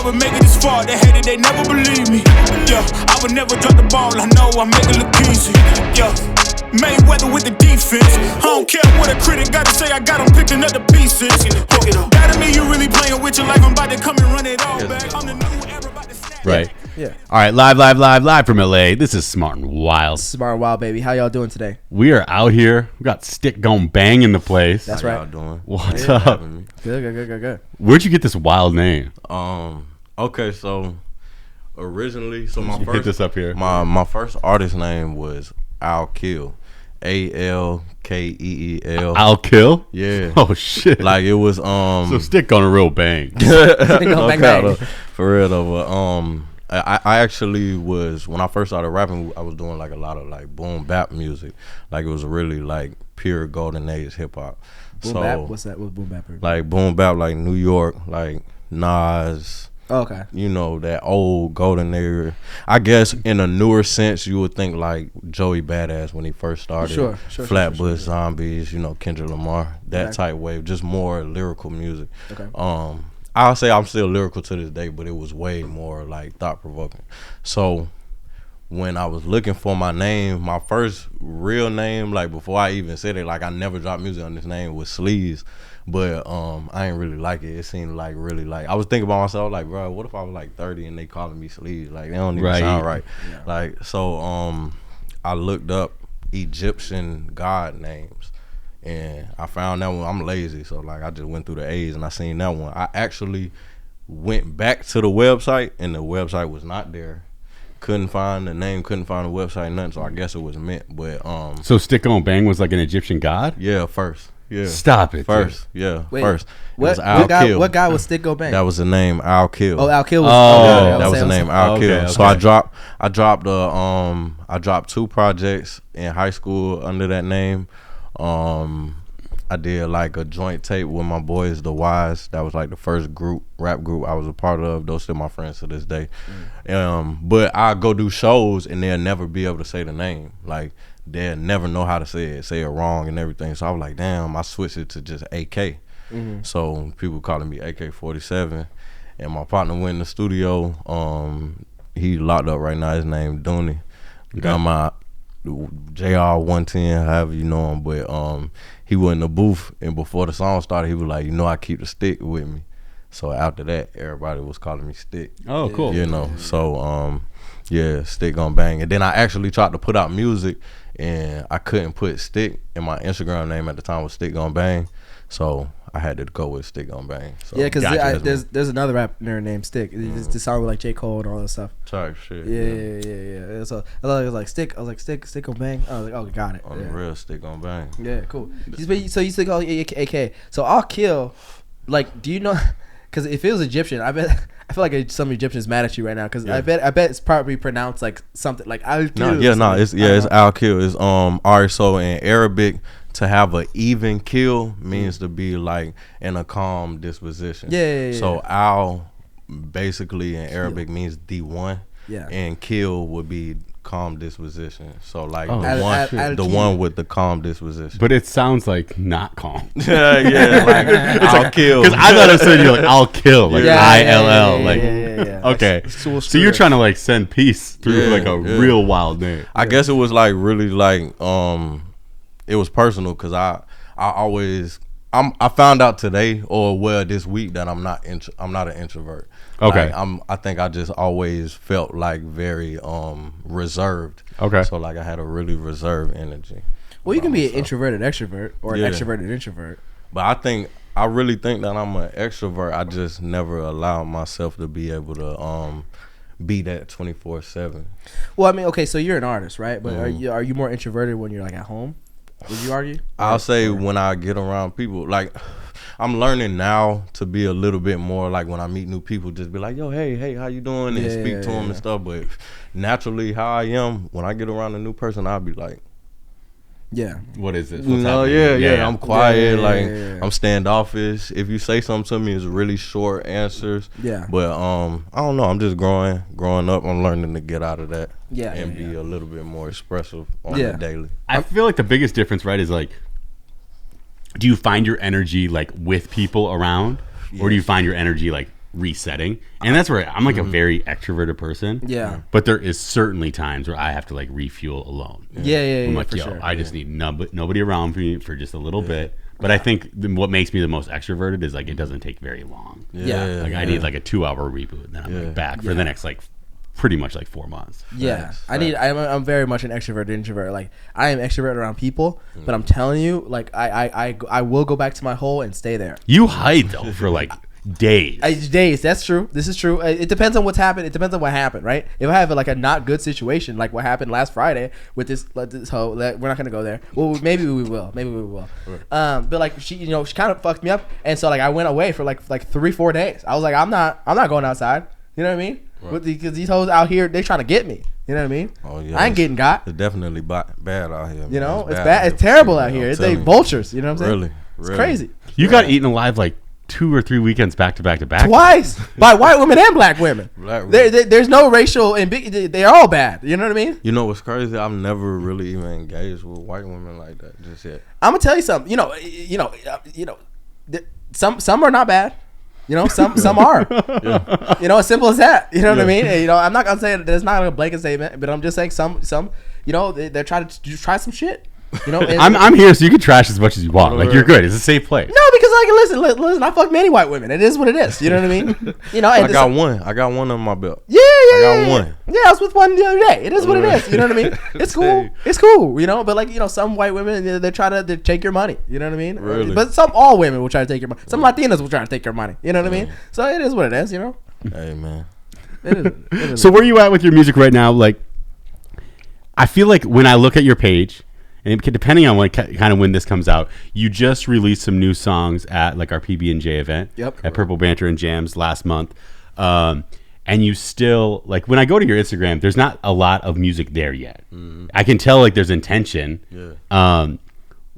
I would make it this far. They hated, they never believe me. Yeah, I would never drop the ball. I know I make it look easy. Yeah, Mayweather with the defense. I don't care what a critic gotta say. I got them picking up the pieces. That to me, you really playing with your life. I'm about to come and run it all back. I'm the new era about to snap. Right. Yeah. All right, live from LA. This is Smart and Wild. Smart and Wild, baby. How y'all doing today? We are out here. We got StickGonBang in the place. That's How right. y'all doing? What's up? Good. Where'd you get this wild name? Okay, so originally, my Hit first this up here. my first artist name was Al Kill, ALKEEL. I'll kill. Yeah. Oh shit. Like it was so stick on a real bang. Bang. For real though. But, I actually was, when I first started rapping, I was doing like a lot of like boom bap music. Like it was really like pure golden age hip hop. Boom bap? What's that? What's boom bap? Like boom bap, like New York, like Nas. Oh, okay. You know, that old golden era. I guess in a newer sense, you would think like Joey Badass when he first started. Sure. Flatbush Zombies, you know, Kendrick Lamar, that type wave, just more lyrical music. Okay. I'll say I'm still lyrical to this day, but it was way more like thought provoking. So when I was looking for my name, my first real name, like before I even said it, like I never dropped music on this name, was Sleaze. But I ain't really like it. It seemed like really like, I was thinking about myself like, bro, what if I was like 30 and they calling me Sleaze? Like they don't even sound right. Yeah. Like so I looked up Egyptian god names and I found that one. I'm lazy, so like I just went through the A's and I seen that one. I actually went back to the website and the website was not there. Couldn't find the name, couldn't find the website, nothing. So I guess it was meant. But So StickGonBang was like an Egyptian god? Yeah, first. Yeah. Stop it. First, dude. Yeah. Wait, first. What guy was StickGonBang? That was the name, Al Kill. Oh, Al Kill was. That was the name, Al Kill. Okay. So I dropped two projects in high school under that name. I did like a joint tape with my boys, The Wise. That was like the first rap group I was a part of. Those still my friends to this day. But I go do shows and they'll never be able to say the name. Like they'll never know how to say it wrong and everything. So I was like, damn, I switched it to just AK. So people calling me AK-47. And my partner went in the studio. He locked up right now. His name Dooney. Got my JR110, however you know him. But he was in the booth, and before the song started, he was like, you know, I keep the stick with me. So after that, everybody was calling me Stick. Oh, cool. You know, so yeah, StickGonBang. And then I actually tried to put out music, and I couldn't put Stick, and my Instagram name at the time was StickGonBang. So I had to go with StickGonBang. So, yeah, because there's another rapper named Stick. It's sound with like J. Cole and all that stuff. Type shit. Yeah. So I thought it was like Stick. I was like StickGonBang. I was like, oh, got it. On the real StickGonBang. Yeah, cool. So you still call AK. So I'll kill. Like, do you know? Because if it was Egyptian, I feel like some Egyptians mad at you right now. Because I bet it's probably pronounced like something like Al Kill. It's Al Kill. It's alright. So in Arabic, to have an even kill means to be like in a calm disposition. Yeah. So Al basically in Arabic means D1. Yeah. And kill would be calm disposition. So like the one with the calm disposition. But it sounds like not calm. Yeah. Like I'll kill. Because I thought it said you're like I'll kill, like ILL. Like okay. So you're trying to like send peace through like a real wild name. I guess it was like really like it was personal because I found out today or this week that I'm not an introvert. Okay. Like, I think I just always felt like very reserved. Okay. So like I had a really reserved energy. Well, you can be an introverted extrovert or an extroverted introvert. But I really think that I'm an extrovert. I just never allowed myself to be able to be that 24/7. Well, I mean, okay, so you're an artist, right? But are you more introverted when you're like at home? Would you argue? I'll say when I get around people, like I'm learning now to be a little bit more like when I meet new people, just be like, yo, hey, how you doing? And speak to them and stuff. But naturally, how I am, when I get around a new person, I'll be like, yeah. What is this? Yeah. I'm quiet. I'm standoffish. If you say something to me, it's really short answers. Yeah. But I don't know. I'm just growing up. I'm learning to get out of that. Yeah. And be a little bit more expressive on the daily. I feel like the biggest difference, right, is like, do you find your energy like with people around, or do you find your energy like resetting, and that's where I'm like a very extroverted person. Yeah. But there is certainly times where I have to like refuel alone. I'm like, yo, I just need nobody around me for just a little bit. But I think what makes me the most extroverted is like it doesn't take very long. I need like a 2-hour reboot, and then I'm like back for the next like pretty much like 4 months. I'm very much an extrovert introvert. Like I am extrovert around people, but I'm telling you, like I will go back to my hole and stay there. You hide though for like days. Days. That's true. This is true. It depends on what's happened. It depends on what happened, right? If I have like a not good situation, like what happened last Friday with this hoe, that we're not gonna go there. Well, maybe we will. But like she kind of fucked me up, and so like I went away for like 3-4 days. I was like, I'm not going outside. You know what I mean? Right. Because these hoes out here, they trying to get me. You know what I mean? Oh yeah. I ain't getting got. It's definitely bad out here. You know, it's bad. It's terrible out here. It's like vultures. You know what I'm saying? Really? It's crazy. You got eaten alive like 2 or 3 weekends back to back to back. Twice by white women and black women. There's no racial they're all bad. You know what I mean? You know what's crazy? I've never really even engaged with white women like that just yet. I'm gonna tell you something. Some are not bad. Some are. As simple as that. You know what I mean? And, I'm not gonna say that's not a blanket statement, but I'm just saying some. They're trying to try some shit. I'm here so you can trash as much as you want. Like you're good. It's a safe place. No, because like listen, I fuck many white women. It is what it is. You know what I mean? I got one on my belt. Yeah. I got one. Yeah, I was with one the other day. It is what it is. You know what I mean? It's cool. It's cool. But like some white women, they try to take your money. You know what I mean? Really? But all women will try to take your money. Some Latinas will try to take your money. You know what I mean? So it is what it is. Hey man. It is. So where are you at with your music right now? Like, I feel like when I look at your page. And depending on when this comes out, you just released some new songs at like our PB&J event at Purple Banter and Jams last month. And you still, like when I go to your Instagram, there's not a lot of music there yet. Mm-hmm. I can tell like there's intention. Yeah.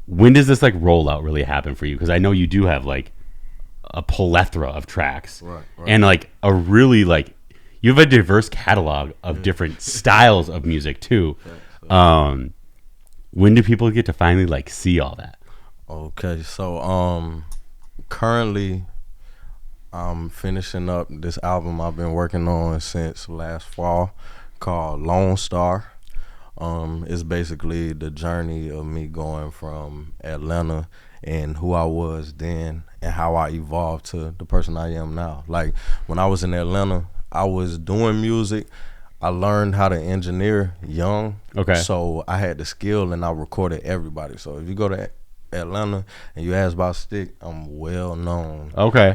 When does this like rollout really happen for you? Because I know you do have like a plethora of tracks. Right. And like a really like, you have a diverse catalog of different styles of music too. Right. When do people get to finally like see all that? Okay, so currently I'm finishing up this album I've been working on since last fall called Lone Star. It's basically the journey of me going from Atlanta and who I was then and how I evolved to the person I am now. Like when I was in Atlanta, I was doing music. I learned how to engineer young. Okay. So I had the skill and I recorded everybody. So if you go to Atlanta and you ask about Stick, I'm well known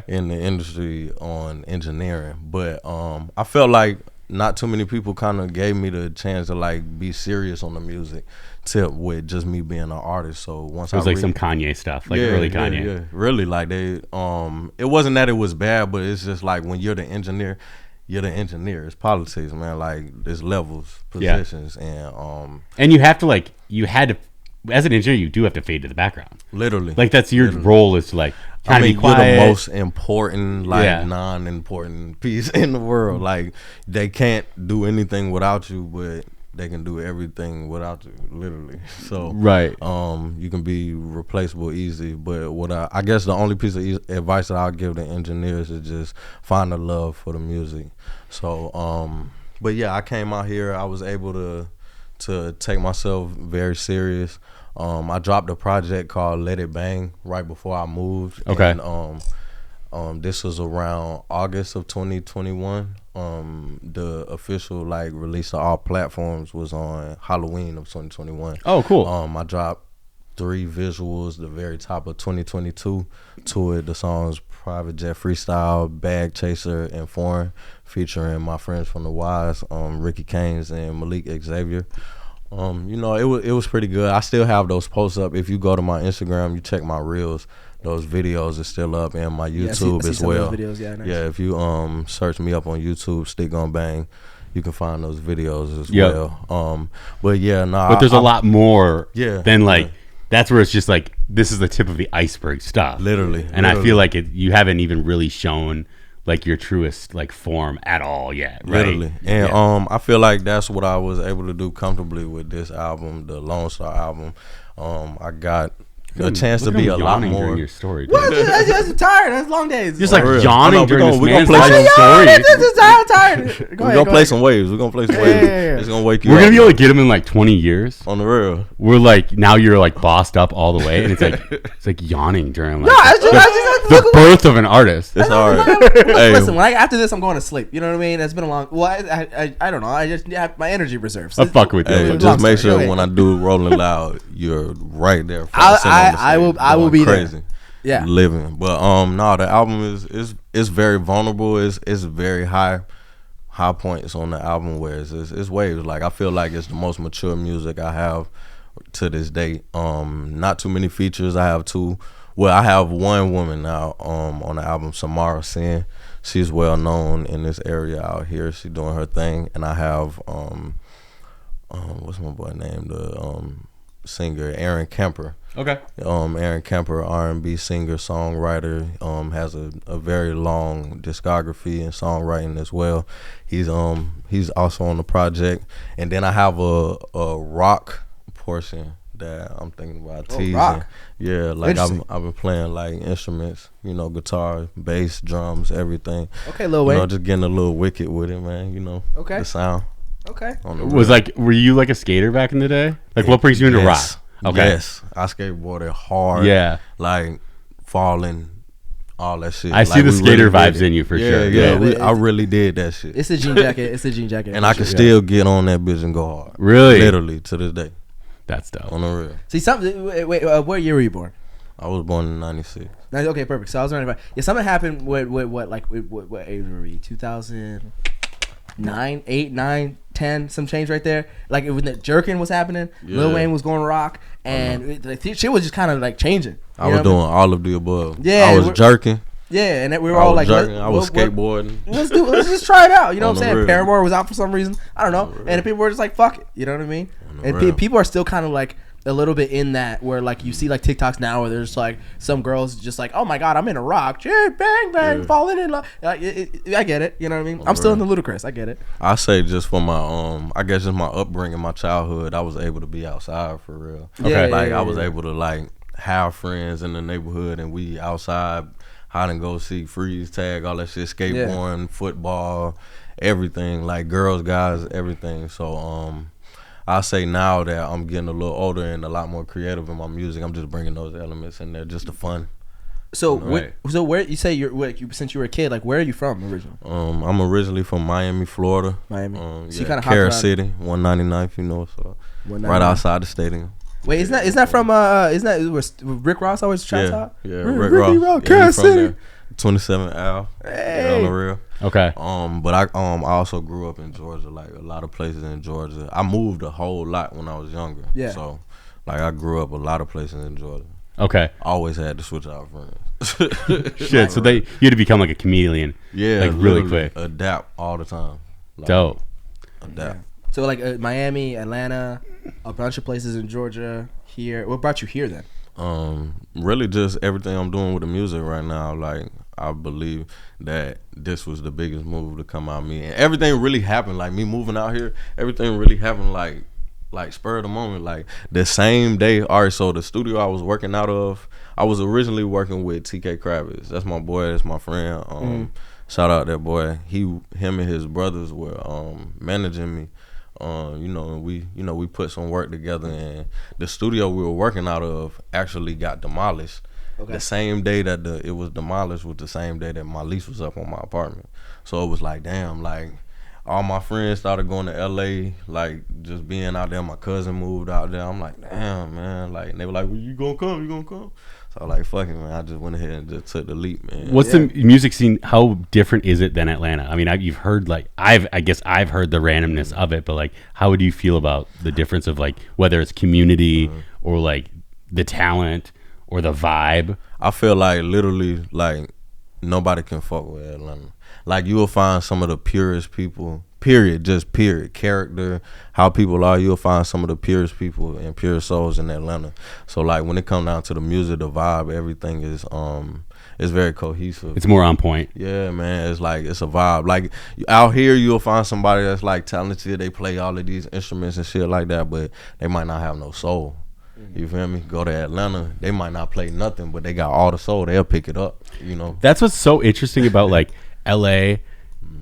in the industry on engineering. But I felt like not too many people kind of gave me the chance to like be serious on the music tip with just me being an artist. So once it was like some Kanye stuff, like early Kanye. Yeah, really like they it wasn't that it was bad, but it's just like when you're the engineer, it's politics, man. Like there's levels, positions, and you have to as an engineer, you do have to fade to the background. Literally, like that's your role is to like kind of be quiet. You're the most important, non-important piece in the world. Like they can't do anything without you, but they can do everything without you, literally. So you can be replaceable easy. But what I guess the only piece of advice that I'll give the engineers is just find a love for the music. So but yeah, I came out here, I was able to take myself very serious. I dropped a project called Let It Bang right before I moved. Okay. And this was around August of 2021. The official release of all platforms was on Halloween of 2021. Oh, cool. I dropped 3 visuals the very top of 2022 to it. The songs Private Jet Freestyle, Bag Chaser, and Foreign, featuring my friends from the Wise, Ricky Kanes and Malik Xavier. It was pretty good. I still have those posts up. If you go to my Instagram, you check my reels, those videos are still up, and my YouTube as well. Nice. Yeah, if you search me up on YouTube, StickGonBang, you can find those videos as well. But there's a lot more than that's where it's just like this is the tip of the iceberg stuff. Literally. And I feel like you haven't even really shown like your truest form at all yet, right? Literally. And I feel like that's what I was able to do comfortably with this album, the Lone Star album. I got a chance to be a lot more. During your story, dude. What? I'm tired. That's long days. Just like real. yawning during this man's play life story. I'm tired. We're gonna play some waves. We're gonna play some waves. Yeah. It's gonna wake you up. We're gonna be able to get him in like 20 years. On the real. We're like, now you're like bossed up all the way, and it's like yawning during like No, I just the birth of an artist. It's hard. Listen, after this, I'm going to sleep. You know what I mean? It's been a long. Well, I don't know. I just have my energy reserves. I'm fucking with you. Hey, just make sure when I do Rolling Loud, you're right there. I will be crazy. there. Yeah, living. But no, the album is very vulnerable. It's very high points on the album, where it's waves. Like, I feel like it's the most mature music I have to this day. Not too many features. I have two. Well, I have one woman now on the album, Samara Sin. She's well known in this area out here. She's doing her thing. And I have what's my boy name? The singer Aaron Kemper. Okay. Aaron Kemper, R&B singer, songwriter, has a very long discography in songwriting as well. He's also on the project. And then I have a rock portion that I'm thinking about teasing. Rock. Yeah, like I've been playing like instruments, guitar, bass, drums, everything. Okay, Lil Wayne. Just getting a little wicked with it, man. Okay. The sound. Okay. Were you like a skater back in the day? Like, what brings you into rock? Okay. Yes, I skateboarded hard. Yeah, like falling, all that shit. I see the skater vibes in you for sure. Yeah, I really did that shit. It's a jean jacket. And I can still get on that bitch and go hard. Really? Literally to this day. That's dope. On the real. See, wait, what year were you born? I was born in '96. Okay, perfect. So I was wondering yeah, something happened with what age were we? 2009, 8, 9, 10, some change right there. Like, when the jerking was happening, Lil Wayne was going rock, and shit was just kind of like changing. I was doing all of the above. Yeah, I was jerking. Yeah, and we were all like, jerking. I was skateboarding. Let's just try it out. You know what I'm saying? Real. Paramore was out for some reason. I don't know. And people were just like, fuck it. You know what I mean? And people are still kind of like a little bit in that, where like you see like TikToks now where there's like some girls just like, oh my god, I'm in a rock, bang bang, falling in love. I get it. You know what I mean? I'm still in the ludicrous. I get it. I say just for my I guess just my upbringing, my childhood, I was able to be outside for real. Okay. I was able to like have friends in the neighborhood, and we outside, hide and go seek, freeze tag, all that shit, skateboarding, football, everything, like girls, guys, everything. So I say now that I'm getting a little older and a lot more creative in my music, I'm just bringing those elements in there, just the fun. So where you say since you were a kid, like, where are you from originally? I'm originally from Miami, Florida. Miami. So you kind of Carol City, 199th, so right outside the stadium. Wait, isn't that from isn't that Rick Ross always shouts out? Yeah, Rick Ross. Carol City. 27 Ave. Hey. On the real. Okay. But I also grew up in Georgia, like a lot of places in Georgia. I moved a whole lot when I was younger. Yeah. So like I grew up a lot of places in Georgia. Okay. Always had to switch out friends. Shit. So you had to become like a chameleon. Yeah. Like really quick. Adapt all the time. Like, dope. Adapt. Yeah. So like Miami, Atlanta, a bunch of places in Georgia. Here, what brought you here then? Really just everything I'm doing with the music right now. Like, I believe that this was the biggest move to come out of me, and everything really happened. Like, me moving out here, everything really happened like spur of the moment. Like, the same day. All right, so the studio I was working out of, I was originally working with TK Kravitz. That's my boy. That's my friend. Shout out that boy. Him and his brothers were managing me. We put some work together, and the studio we were working out of actually got demolished. Okay. The same day that it was demolished was the same day that my lease was up on my apartment. So it was like, damn, like all my friends started going to LA, like just being out there. My cousin moved out there. I'm like, damn, man. Like, and they were like, well, you gonna come? You gonna come? So I was like, fuck it, man. I just went ahead and just took the leap, man. What's the music scene? How different is it than Atlanta? I mean, you've heard I guess I've heard the randomness of it, but like, how would you feel about the difference of like whether it's community or like the talent or the vibe? I feel like literally like nobody can fuck with Atlanta. Like, you will find some of the purest people. Period, just period. Character, how people are, you'll find some of the purest people and purest souls in Atlanta. So like when it comes down to the music, the vibe, everything is it's very cohesive. It's more on point. Yeah, man. It's like it's a vibe. Like out here you'll find somebody that's like talented, they play all of these instruments and shit like that, but they might not have no soul. You feel me? Go to Atlanta, they might not play nothing, but they got all the soul. They'll pick it up. You know. That's what's so interesting about like L.A.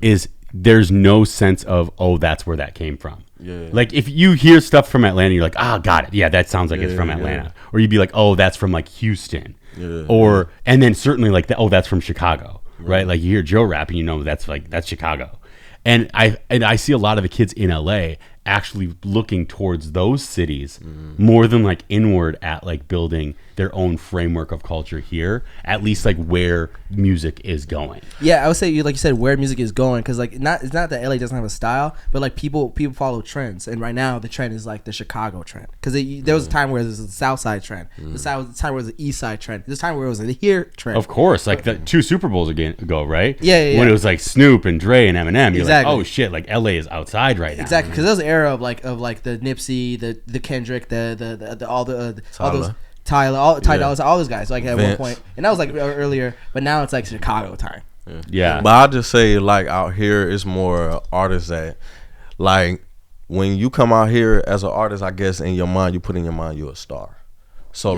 is there's no sense of that's where that came from. Yeah. Like if you hear stuff from Atlanta, you're like, got it. Yeah, that sounds like it's from Atlanta. Or you'd be like, that's from like Houston. Yeah. And then certainly like that's from Chicago, right? Like you hear Joe rap and you know that's Chicago. And I see a lot of the kids in LA actually looking towards those cities more than like inward at like building their own framework of culture here, at least like where music is going. Yeah, I would say like you said, where music is going, because like it's not that LA doesn't have a style, but like people follow trends, and right now the trend is like the Chicago trend, because there was a time where there was a South Side trend, there's a time where it was the East Side trend, there's a time where it was the here trend. Of course, like the 2 Super Bowls ago, right? Yeah. When it was like Snoop and Dre and Eminem, you're exactly. like, oh shit, like LA is outside right now. Exactly, because there was an era of like the Nipsey, the Kendrick, the all those Tyler, Ty Dolla, all those guys, like at Vince. one point, and that was like earlier, but now it's like Chicago time. Yeah. But I just say like out here it's more artists that like when you come out here as an artist, I guess in your mind you put in your mind you're a star. So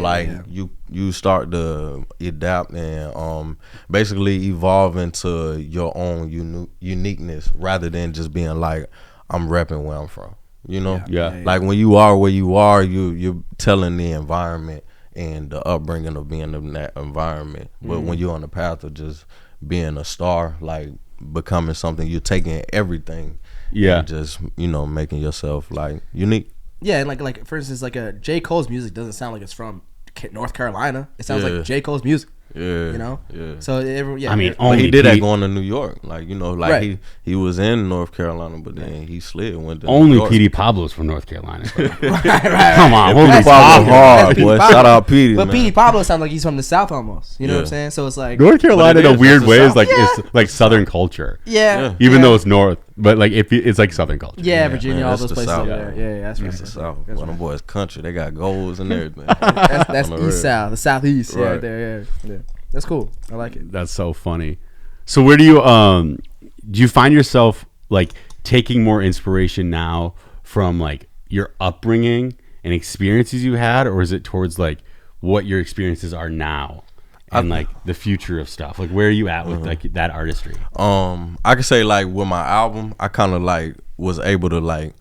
you start to adapt and basically evolve into your own uniqueness rather than just being like I'm repping where I'm from. You know? Yeah. Like when you are where you are, you're telling the environment and the upbringing of being in that environment. But when you're on the path of just being a star, like becoming something, you're taking everything, and just making yourself like unique. Yeah, and like for instance, like J. Cole's music doesn't sound like it's from North Carolina. It sounds like J. Cole's music. Yeah, you know. Yeah. So I mean, but he did that going to New York, like right. he was in North Carolina, but then he slid and went to only New York. P.D. Pablo's from North Carolina. right. Come on, P.D. holy Pablo hard, boy. Pablo. Shout out P.D. But man. P.D. Pablo sounds like he's from the South almost. You know what I'm saying? So it's like North Carolina in a weird way is like Yeah. it's like Southern culture. Yeah. Even though it's North, but like it's like Southern culture. Yeah, Virginia, man, all that's those the places South. over there. Yeah, that's right. It's the South. That's One of them boys country. They got goals and everything. That's On the East real. South, the Southeast. Yeah, Right. right there. Yeah. That's cool. I like it. That's so funny. So where do you find yourself like taking more inspiration now from like your upbringing and experiences you had, or is it towards like what your experiences are now and like the future of stuff? Like where are you at with like that artistry? I could say like with my album, I kind of like was able to like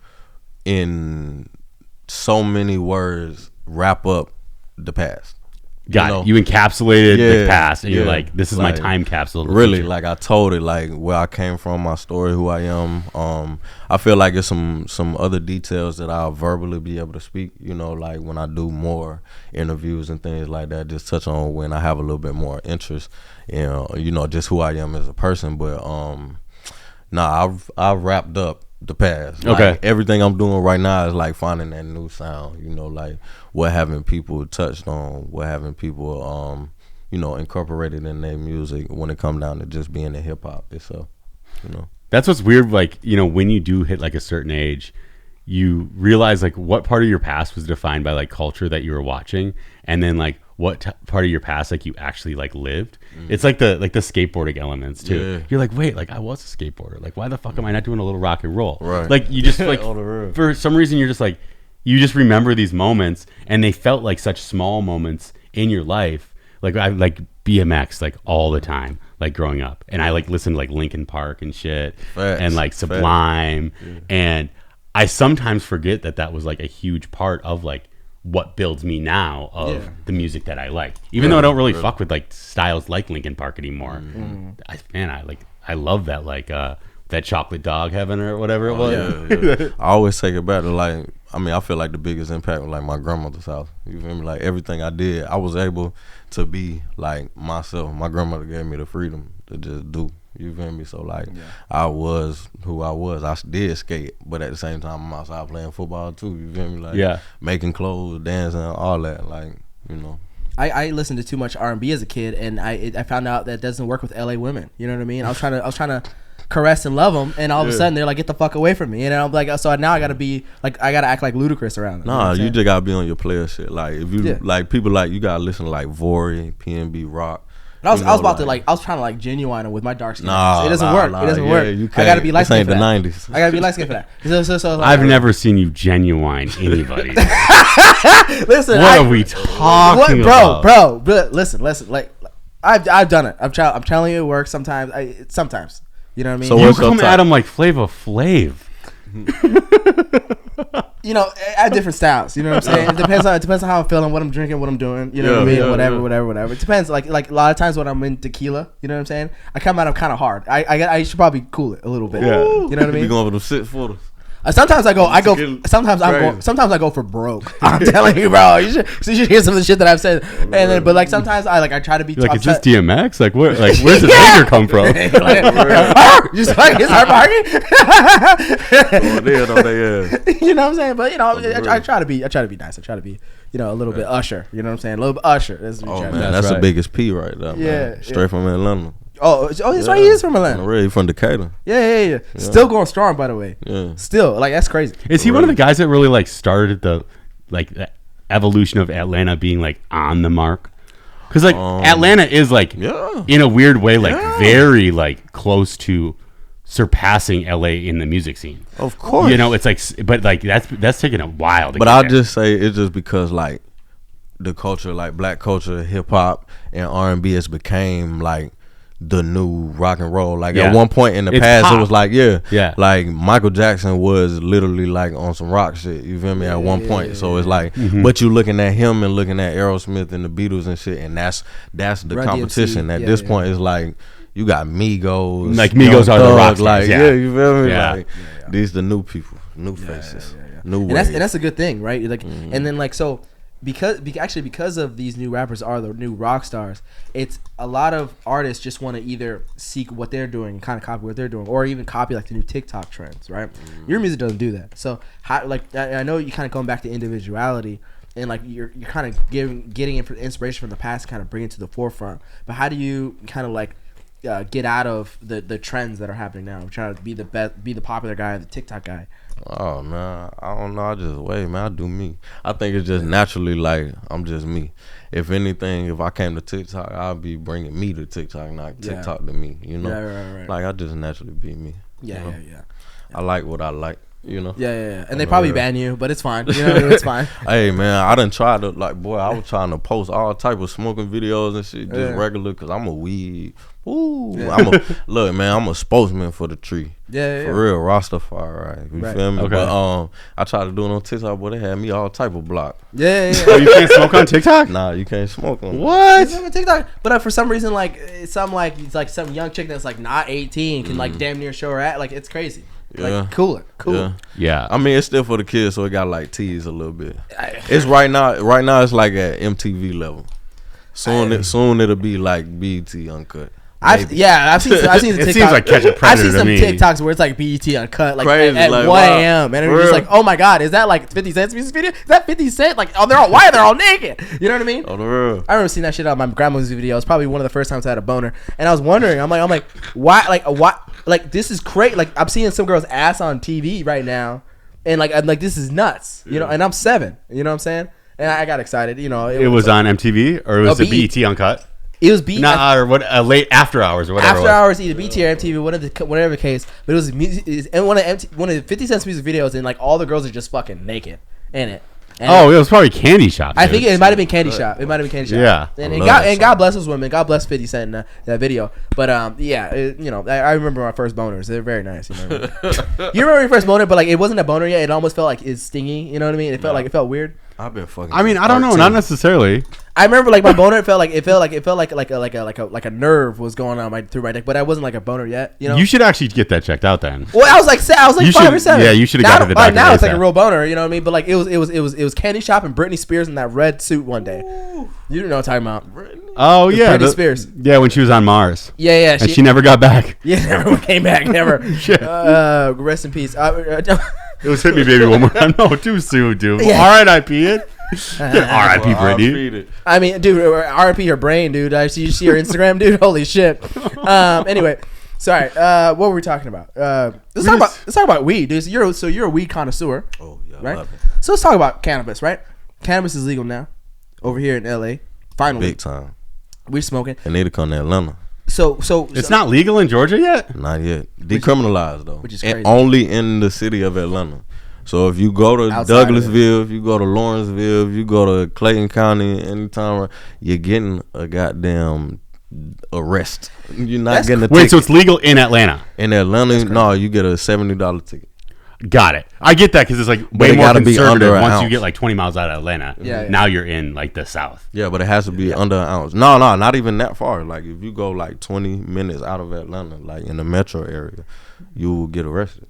in so many words wrap up the past. Got it. You encapsulated the past, and you're yeah. like, "This is Like, my time capsule." to the Really, future. like I told it, like where I came from, my story, who I am. I feel like it's some other details that I'll verbally be able to speak. Like when I do more interviews and things like that, just touch on when I have a little bit more interest in, just who I am as a person. But I've wrapped up the past. Okay. Like, everything I'm doing right now is like finding that new sound. like what having people touched on, what having people incorporated in their music when it comes down to just being in hip hop itself. That's what's weird. Like when you do hit like a certain age, you realize like what part of your past was defined by like culture that you were watching, and then like what part of your past like you actually like lived. It's like the skateboarding elements too. Yeah. You're like, wait, like I was a skateboarder. Like why the fuck am I not doing a little rock and roll? Right. Like you just like On the road. for some reason you're just like you just remember these moments, and they felt like such small moments in your life. Like I like BMX like all the time, like growing up, and I like listened to like Linkin Park and shit, and like Sublime, and I sometimes forget that was like a huge part of like what builds me now of the music that I like, even though I don't really fuck with like styles like Linkin Park anymore. I love that like that Chocolate Dog Heaven or whatever it was. Yeah. I always take it back to like, I feel like the biggest impact was like my grandmother's house. You feel me? Like everything I did, I was able to be like myself. My grandmother gave me the freedom to just do. You feel me? So like I was who I was. I did skate, but at the same time I'm outside playing football too. You feel me? Like making clothes, dancing, all that. Like, I listened to too much R&B as a kid, and I found out that doesn't work with LA women. You know what I mean? I was trying to caress and love them, and all of a sudden they're like, get the fuck away from me. And I'm like, so now I gotta be like, I gotta act like Ludacris around them. Nah, you just gotta be on your player shit. Like if you like people, like you gotta listen to like Vori, PNB Rock, But I was about to like I was trying to like genuine it with my dark skin. Nah, It doesn't work. It doesn't work. I gotta be light skinned for that. This ain't the 90s. I gotta be light skinned for that. So I've never seen you genuine anybody. Listen, what are we talking about? Bro, listen. Like I've done it. I'm telling you, it works sometimes. Sometimes, you know what I mean. So you come at him like Flava Flav. You know, I have different styles. You know what I'm saying? It depends on how I'm feeling, what I'm drinking, what I'm doing. You know what I mean? Whatever. It depends. Like a lot of times when I'm in tequila, you know what I'm saying? I come at them kind of hard. I should probably cool it a little bit. Yeah. You know what I mean? You going for them 6 footers. Sometimes I go for broke. I'm telling you, bro. You should hear some of the shit that I've said. And then, but like sometimes I try to be like, is this DMX? Like where? Like where's his anger come from? Just like his heart barking. You know what I'm saying? But you know, I try to be nice. I try to be, you know, a little bit Usher. You know what I'm saying? A little bit Usher. That's that's the biggest P right there. Man. Straight from Atlanta. Oh, that's right. He is from Atlanta. Really, from Decatur. Yeah. Still going strong, by the way. Yeah. Still, like that's crazy. Is he one of the guys that really like started the evolution of Atlanta being like on the mark? Because like Atlanta is like in a weird way like very like close to surpassing LA in the music scene. Of course. You know, it's like, but like that's taking a while. But I'll just say it's just because like the culture, like black culture, hip hop and R&B has became like the new rock and roll. Like at one point in the past pop. It was like like Michael Jackson was literally like on some rock shit, you feel me, at one point. So it's like but you looking at him and looking at Aerosmith and the Beatles and shit, and that's the Run competition DMC. At this point it's like you got Migos, like Migos are the rock stars, like you feel me, like these the new people, new faces, new ways. And that's a good thing, right? Like and then like so because of these new rappers are the new rock stars, it's a lot of artists just want to either seek what they're doing and kind of copy what they're doing, or even copy like the new TikTok trends, right? Your music doesn't do that. So how, like I know you kind of going back to individuality and like you're kind of getting inspiration from the past, kind of bring it to the forefront. But how do you kind of like get out of the trends that are happening now? I'm trying to be the popular guy, the TikTok guy. Oh man, I don't know. I just wait, man. I do me. I think it's just naturally like I'm just me. If anything, if I came to TikTok, I'll be bringing me to TikTok, not TikTok to me. You know, right. Like I just naturally be me. Yeah. I like what I like. You know. Yeah. And they probably ban you, but it's fine. You know, it's fine. Hey man, I done tried to I was trying to post all type of smoking videos and shit, just regular, cause I'm a weed. Ooh, look, man, I'm a spokesman for the tree. Yeah. For real, Rastafari, you feel me? Okay. But I tried to do it on TikTok, but they had me all type of block. Yeah. Oh, you can't smoke on TikTok? Nah, you can't smoke on what? TikTok, but for some reason, like it's some young chick that's like not 18 can like damn near show her at, like it's crazy. Like cool. Yeah. I mean, it's still for the kids, so it got like teased a little bit. It's right now it's like at MTV level. Soon it'll be like BET Uncut. I've seen some TikToks. It seems like Catch a Predator. I've seen some to me. TikToks where it's like BET Uncut, like crazy, at like, 1 a.m. and it's just like, oh my god, is that like 50 Cent's music video? Is that 50 Cent? Like, oh, why they're all naked? You know what I mean? Oh, the real. I remember seeing that shit on my grandma's video. It was probably one of the first times I had a boner, and I was wondering, I'm like, why? Like, this is great. Like, I'm seeing some girl's ass on TV right now, and like, I'm like, this is nuts. You know, and I'm 7. You know what I'm saying? And I got excited. You know, it was on MTV or was it BET Uncut? It was BET. Or what? Late after hours or whatever. After hours, either BET or MTV, whatever the case. But it was music, and one of 50 Cent's music videos, and like all the girls are just fucking naked in it. And it was probably Candy Shop. I think it might have been Candy Shop. Yeah. And God bless those women. God bless 50 Cent in that video. But I remember my first boners. They're very nice. You know what I mean? You remember your first boner, but like it wasn't a boner yet. It almost felt like it's stingy. You know what I mean? It felt weird. I've been fucking. I mean, I don't know, not necessarily. I remember like my boner. It felt like a nerve was going on through my neck, but I wasn't like a boner yet. You know, you should actually get that checked out then. Well, I was like 5 or 7. Yeah, you should have got to the doctor. Now it's like a real boner. You know what I mean? But like it was Candy Shop and Britney Spears in that red suit one day. You know what I'm talking about? Oh yeah, Britney Spears. Yeah, when she was on Mars. Yeah. And she never got back. Yeah, never came back. Never. Rest in peace. It was Hit Me Baby one more time. No, too soon, dude. Yeah. R.I.P. it. R.I.P. Britney. I mean, dude, R.I.P. her brain, dude. You see her Instagram, dude? Holy shit. Anyway, sorry. What were we talking about? Let's talk about weed, dude. So you're a weed connoisseur. Oh yeah, right? So let's talk about cannabis, right? Cannabis is legal now over here in L.A. Finally, big time. We're smoking. They need to come to Atlanta. So it's not legal in Georgia yet. Not yet. Decriminalized though. Which is crazy. And only in the city of Atlanta. So if you go to Outside Douglasville, if you go to Lawrenceville, if you go to Clayton County, anytime, you're getting a goddamn arrest. You're not getting a ticket. Wait, so it's legal in Atlanta? In Atlanta, no, you get a $70 ticket. Got it. I get that because it's like way it more gotta be conservative under an once you ounce. get like 20 miles out of Atlanta. Yeah. Now you're in like the South. Yeah, but it has to be under an ounce. No, not even that far. Like if you go like 20 minutes out of Atlanta, like in the metro area, you will get arrested.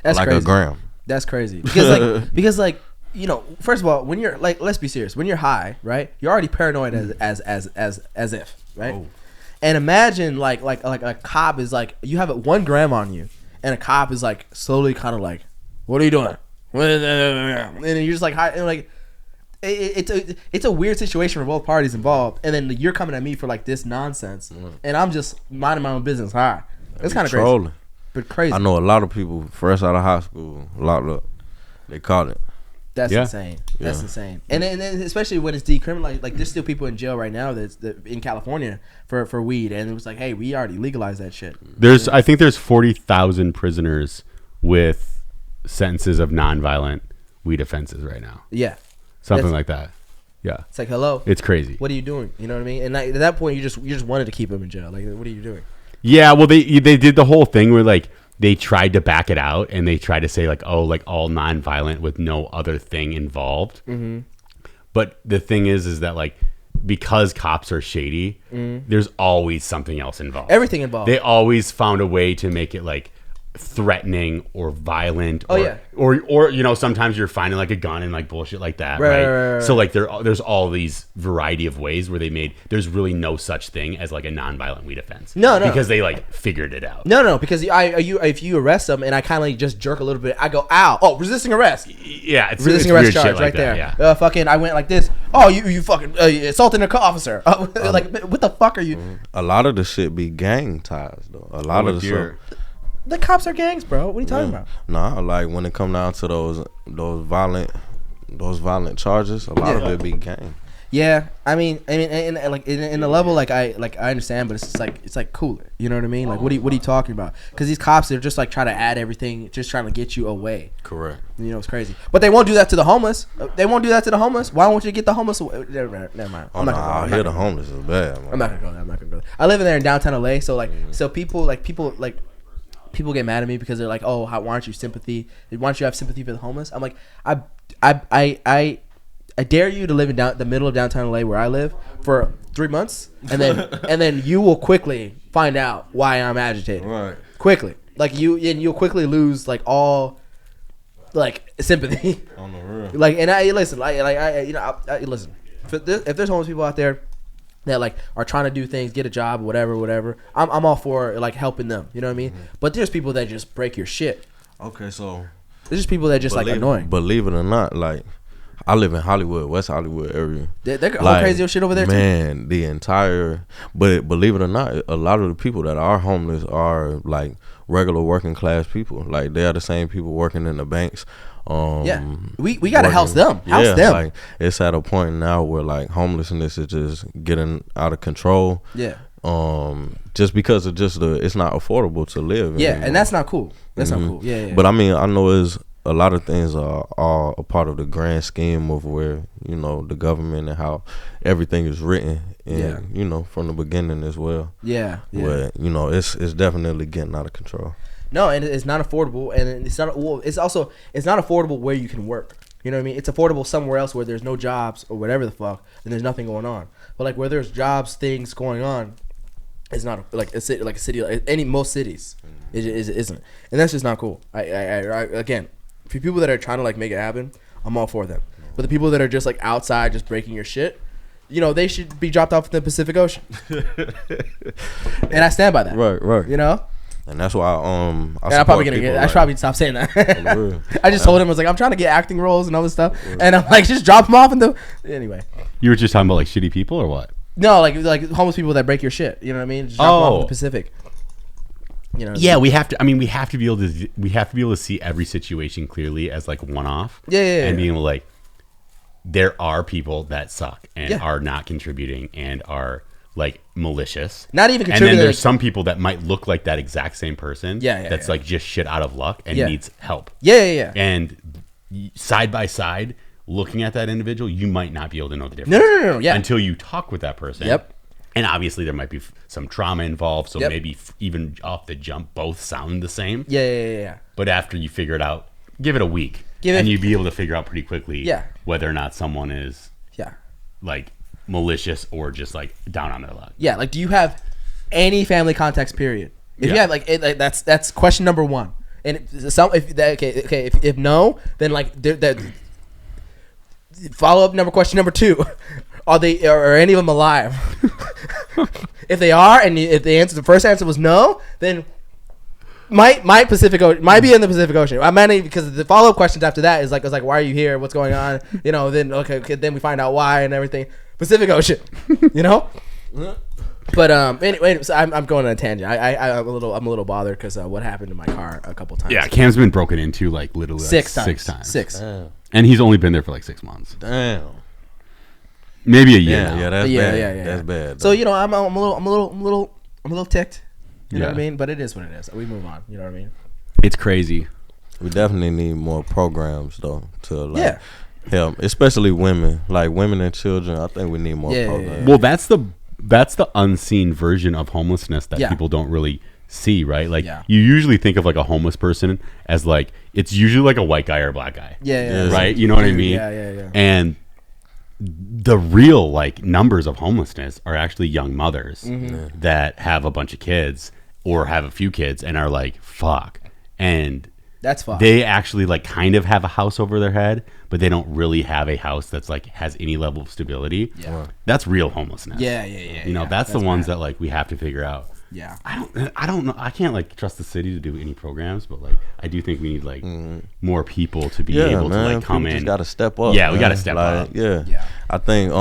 That's like crazy. a gram. That's crazy because like you know, first of all, when you're like, let's be serious, when you're high, right, you're already paranoid as if, right? Oh. And imagine like a cop is like, you have 1 gram on you, and a cop is like slowly kind of like, what are you doing? And you're just like, and like, it's a weird situation for both parties involved, and then you're coming at me for like this nonsense, and I'm just minding my own business high. It's kind of crazy, but crazy. I know a lot of people fresh out of high school locked up. They caught it. That's insane. That's insane. And then especially when it's decriminalized, like there's still people in jail right now that's in California for weed, and it was like, hey, we already legalized that shit. I think there's 40,000 prisoners with sentences of nonviolent weed offenses right now. Yeah, something like that. Yeah, it's like, hello, it's crazy. What are you doing? You know what I mean? And at that point, you just wanted to keep him in jail. Like, what are you doing? Yeah, well, they did the whole thing where like they tried to back it out and they tried to say like, oh, like all nonviolent with no other thing involved. Mm-hmm. But the thing is that like, because cops are shady, there's always something else involved. Everything involved. They always found a way to make it like threatening or violent. Or you know, sometimes you're finding like a gun and like bullshit like that, right? So like there's all these variety of ways where there's really no such thing as like a nonviolent weed offense. No, because they like figured it out. No, because if you arrest them and I kind of like just jerk a little bit, I go, ow, oh, resisting arrest. Yeah, it's resisting arrest charge right there. Yeah. Fucking, I went like this. Oh, you fucking assaulting an officer. Like, what the fuck are you? A lot of the shit be gang ties though. A lot of the shit. The cops are gangs, bro. What are you talking about? Nah, like when it come down to those violent charges, a lot of it be gang. Yeah, I mean, and like in the level, like I understand, but it's like cooler. You know what I mean? Like, what are you talking about? Because these cops, they're just like trying to add everything, just trying to get you away. Correct. You know, it's crazy. But they won't do that to the homeless. They won't do that to the homeless. Why won't you get the homeless away? Never mind. I'm not gonna go. The homeless is bad. Man. I'm not gonna go there. I live in there in downtown LA, so like, so people get mad at me because they're like, oh, why aren't you sympathy? Why don't you have sympathy for the homeless? I'm like, I dare you to live in the middle of downtown LA where I live for 3 months, and then you will quickly find out why I'm agitated. Right. Quickly, like you'll quickly lose like all like sympathy. On the real. Like, and I listen, listen. If there's homeless people out there that like are trying to do things, get a job, whatever, I'm all for like helping them. You know what I mean? Mm-hmm. But there's people that just break your shit. Okay, so there's just people that just like annoying. Believe it or not, like I live in Hollywood, West Hollywood area. They got all crazy shit over there too. Man, the entire, but believe it or not, a lot of the people that are homeless are like regular working class people. Like they are the same people working in the banks. We gotta house them. Like it's at a point now where like homelessness is just getting out of control. Yeah. Just because of it's not affordable to live. Yeah, and that's not cool. That's not cool. Yeah. But I mean, I know it's a lot of things are a part of the grand scheme of where, you know, the government and how everything is written and, you know, from the beginning as well. Yeah. But, you know, it's definitely getting out of control. No, and it's not affordable, and it's not. Well, it's not affordable where you can work. You know what I mean? It's affordable somewhere else where there's no jobs or whatever the fuck, and there's nothing going on. But like where there's jobs, things going on, it's not like a city. Like a city, most cities, it isn't, and that's just not cool. I again, for people that are trying to like make it happen, I'm all for them. But the people that are just like outside, just breaking your shit, you know, they should be dropped off in the Pacific Ocean. And I stand by that. Right. You know. And that's why I should probably stop saying that. I just told him, I was like, I'm trying to get acting roles and all this stuff, and I'm like, just drop them off in the. Anyway. You were just talking about like shitty people or what? No, like homeless people that break your shit. You know what I mean? Just drop them off in the Pacific. You know. Yeah, we have to. I mean, we have to be able to see every situation clearly as like one off. Yeah. And being able to, like, there are people that suck and are not contributing and are like malicious. Not even And contributing. then there's some people that might look like that exact same person. Yeah, that's like just shit out of luck and needs help. Yeah. And side by side, looking at that individual, you might not be able to know the difference. No. Yeah. Until you talk with that person. Yep. And obviously there might be some trauma involved, so Yep. maybe even off the jump, both sound the same. Yeah. But after you figure it out, give it a week, and you'd be able to figure out pretty quickly whether or not someone is like malicious or just like down on their luck. Yeah, like do you have any family contacts? Period. If you have like that's question number one. And if no, then like that follow up question number two. Are any of them alive? If they are, and if the first answer was no, then might be in the Pacific Ocean. I mean, because the follow up questions after that is like why are you here? What's going on? Then okay, then we find out why and everything. Pacific Ocean, But anyway, so I'm going on a tangent. I'm a little bothered because what happened to my car a couple times. Yeah, Cam's been broken into like literally six times. Six. And he's only been there for like 6 months. Damn. Maybe a year. Yeah, that's bad. That's bad. So I'm a little ticked. You know what I mean? But it is what it is. We move on. You know what I mean? It's crazy. We definitely need more programs though to help, especially women, like women and children. I think we need more programs. Well, that's the unseen version of homelessness that people don't really see, right? Like you usually think of like a homeless person as like it's usually like a white guy or a black guy. Right? You know what I mean? Yeah. And the real like numbers of homelessness are actually young mothers that have a bunch of kids or have a few kids and are like fuck, and that's fuck. They actually like kind of have a house over their head, but they don't really have a house that's like has any level of stability. That's real homelessness. That's the ones that like we have to figure out. I don't know. I can't like trust the city to do any programs, but like I do think we need like more people to be able to like come in. Just got to step up. Yeah, we got to step up. Yeah. I think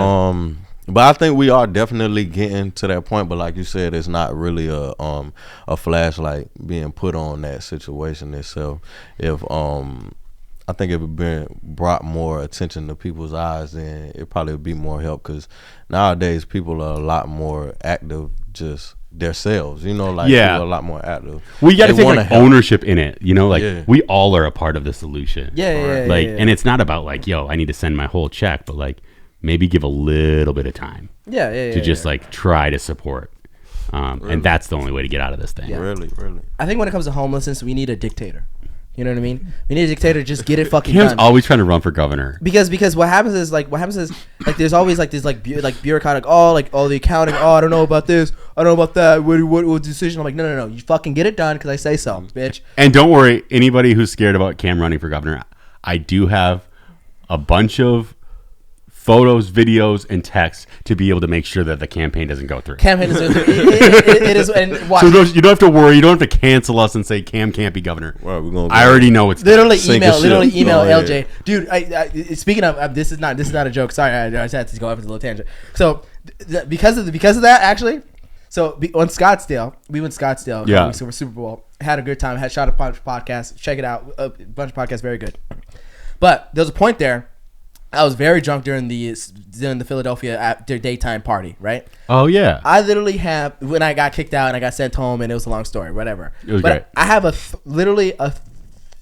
but I think we are definitely getting to that point, but like you said, it's not really a flashlight being put on that situation itself. If I think if it been brought more attention to people's eyes, then it probably would be more help, because nowadays people are a lot more active just themselves, people are a lot more active. We got to take like ownership in it, we all are a part of the solution. And it's not about like, yo, I need to send my whole check, but like maybe give a little bit of time to just like try to support. And that's the only way to get out of this thing. Really. I think when it comes to homelessness, we need a dictator. You know what I mean? We need a dictator to just get it fucking Cam's done. always trying to run for governor. Because what happens is there's always like this like bureaucratic the accounting, I don't know about this, I don't know about that, what decision. I'm like no, you fucking get it done because I say so, bitch. And don't worry, anybody who's scared about Cam running for governor, I do have a bunch of photos, videos, and texts to be able to make sure that the campaign doesn't go through. It is, and watch. So you don't have to worry. You don't have to cancel us and say Cam can't be governor. Right, we're gonna I already know it's literally email LJ, dude. I speaking of this is not a joke. Sorry, I just had to go off into a little tangent. So because of that, actually. So on Scottsdale, we went to Scottsdale. Yeah. For Super Bowl. Had a good time. Had shot a bunch of podcasts. Check it out. A bunch of podcasts, very good. But there was a point there. I was very drunk during the Philadelphia daytime party, right? Oh yeah. I literally have, when I got kicked out and I got sent home, and it was a long story, whatever. It was great. I have literally a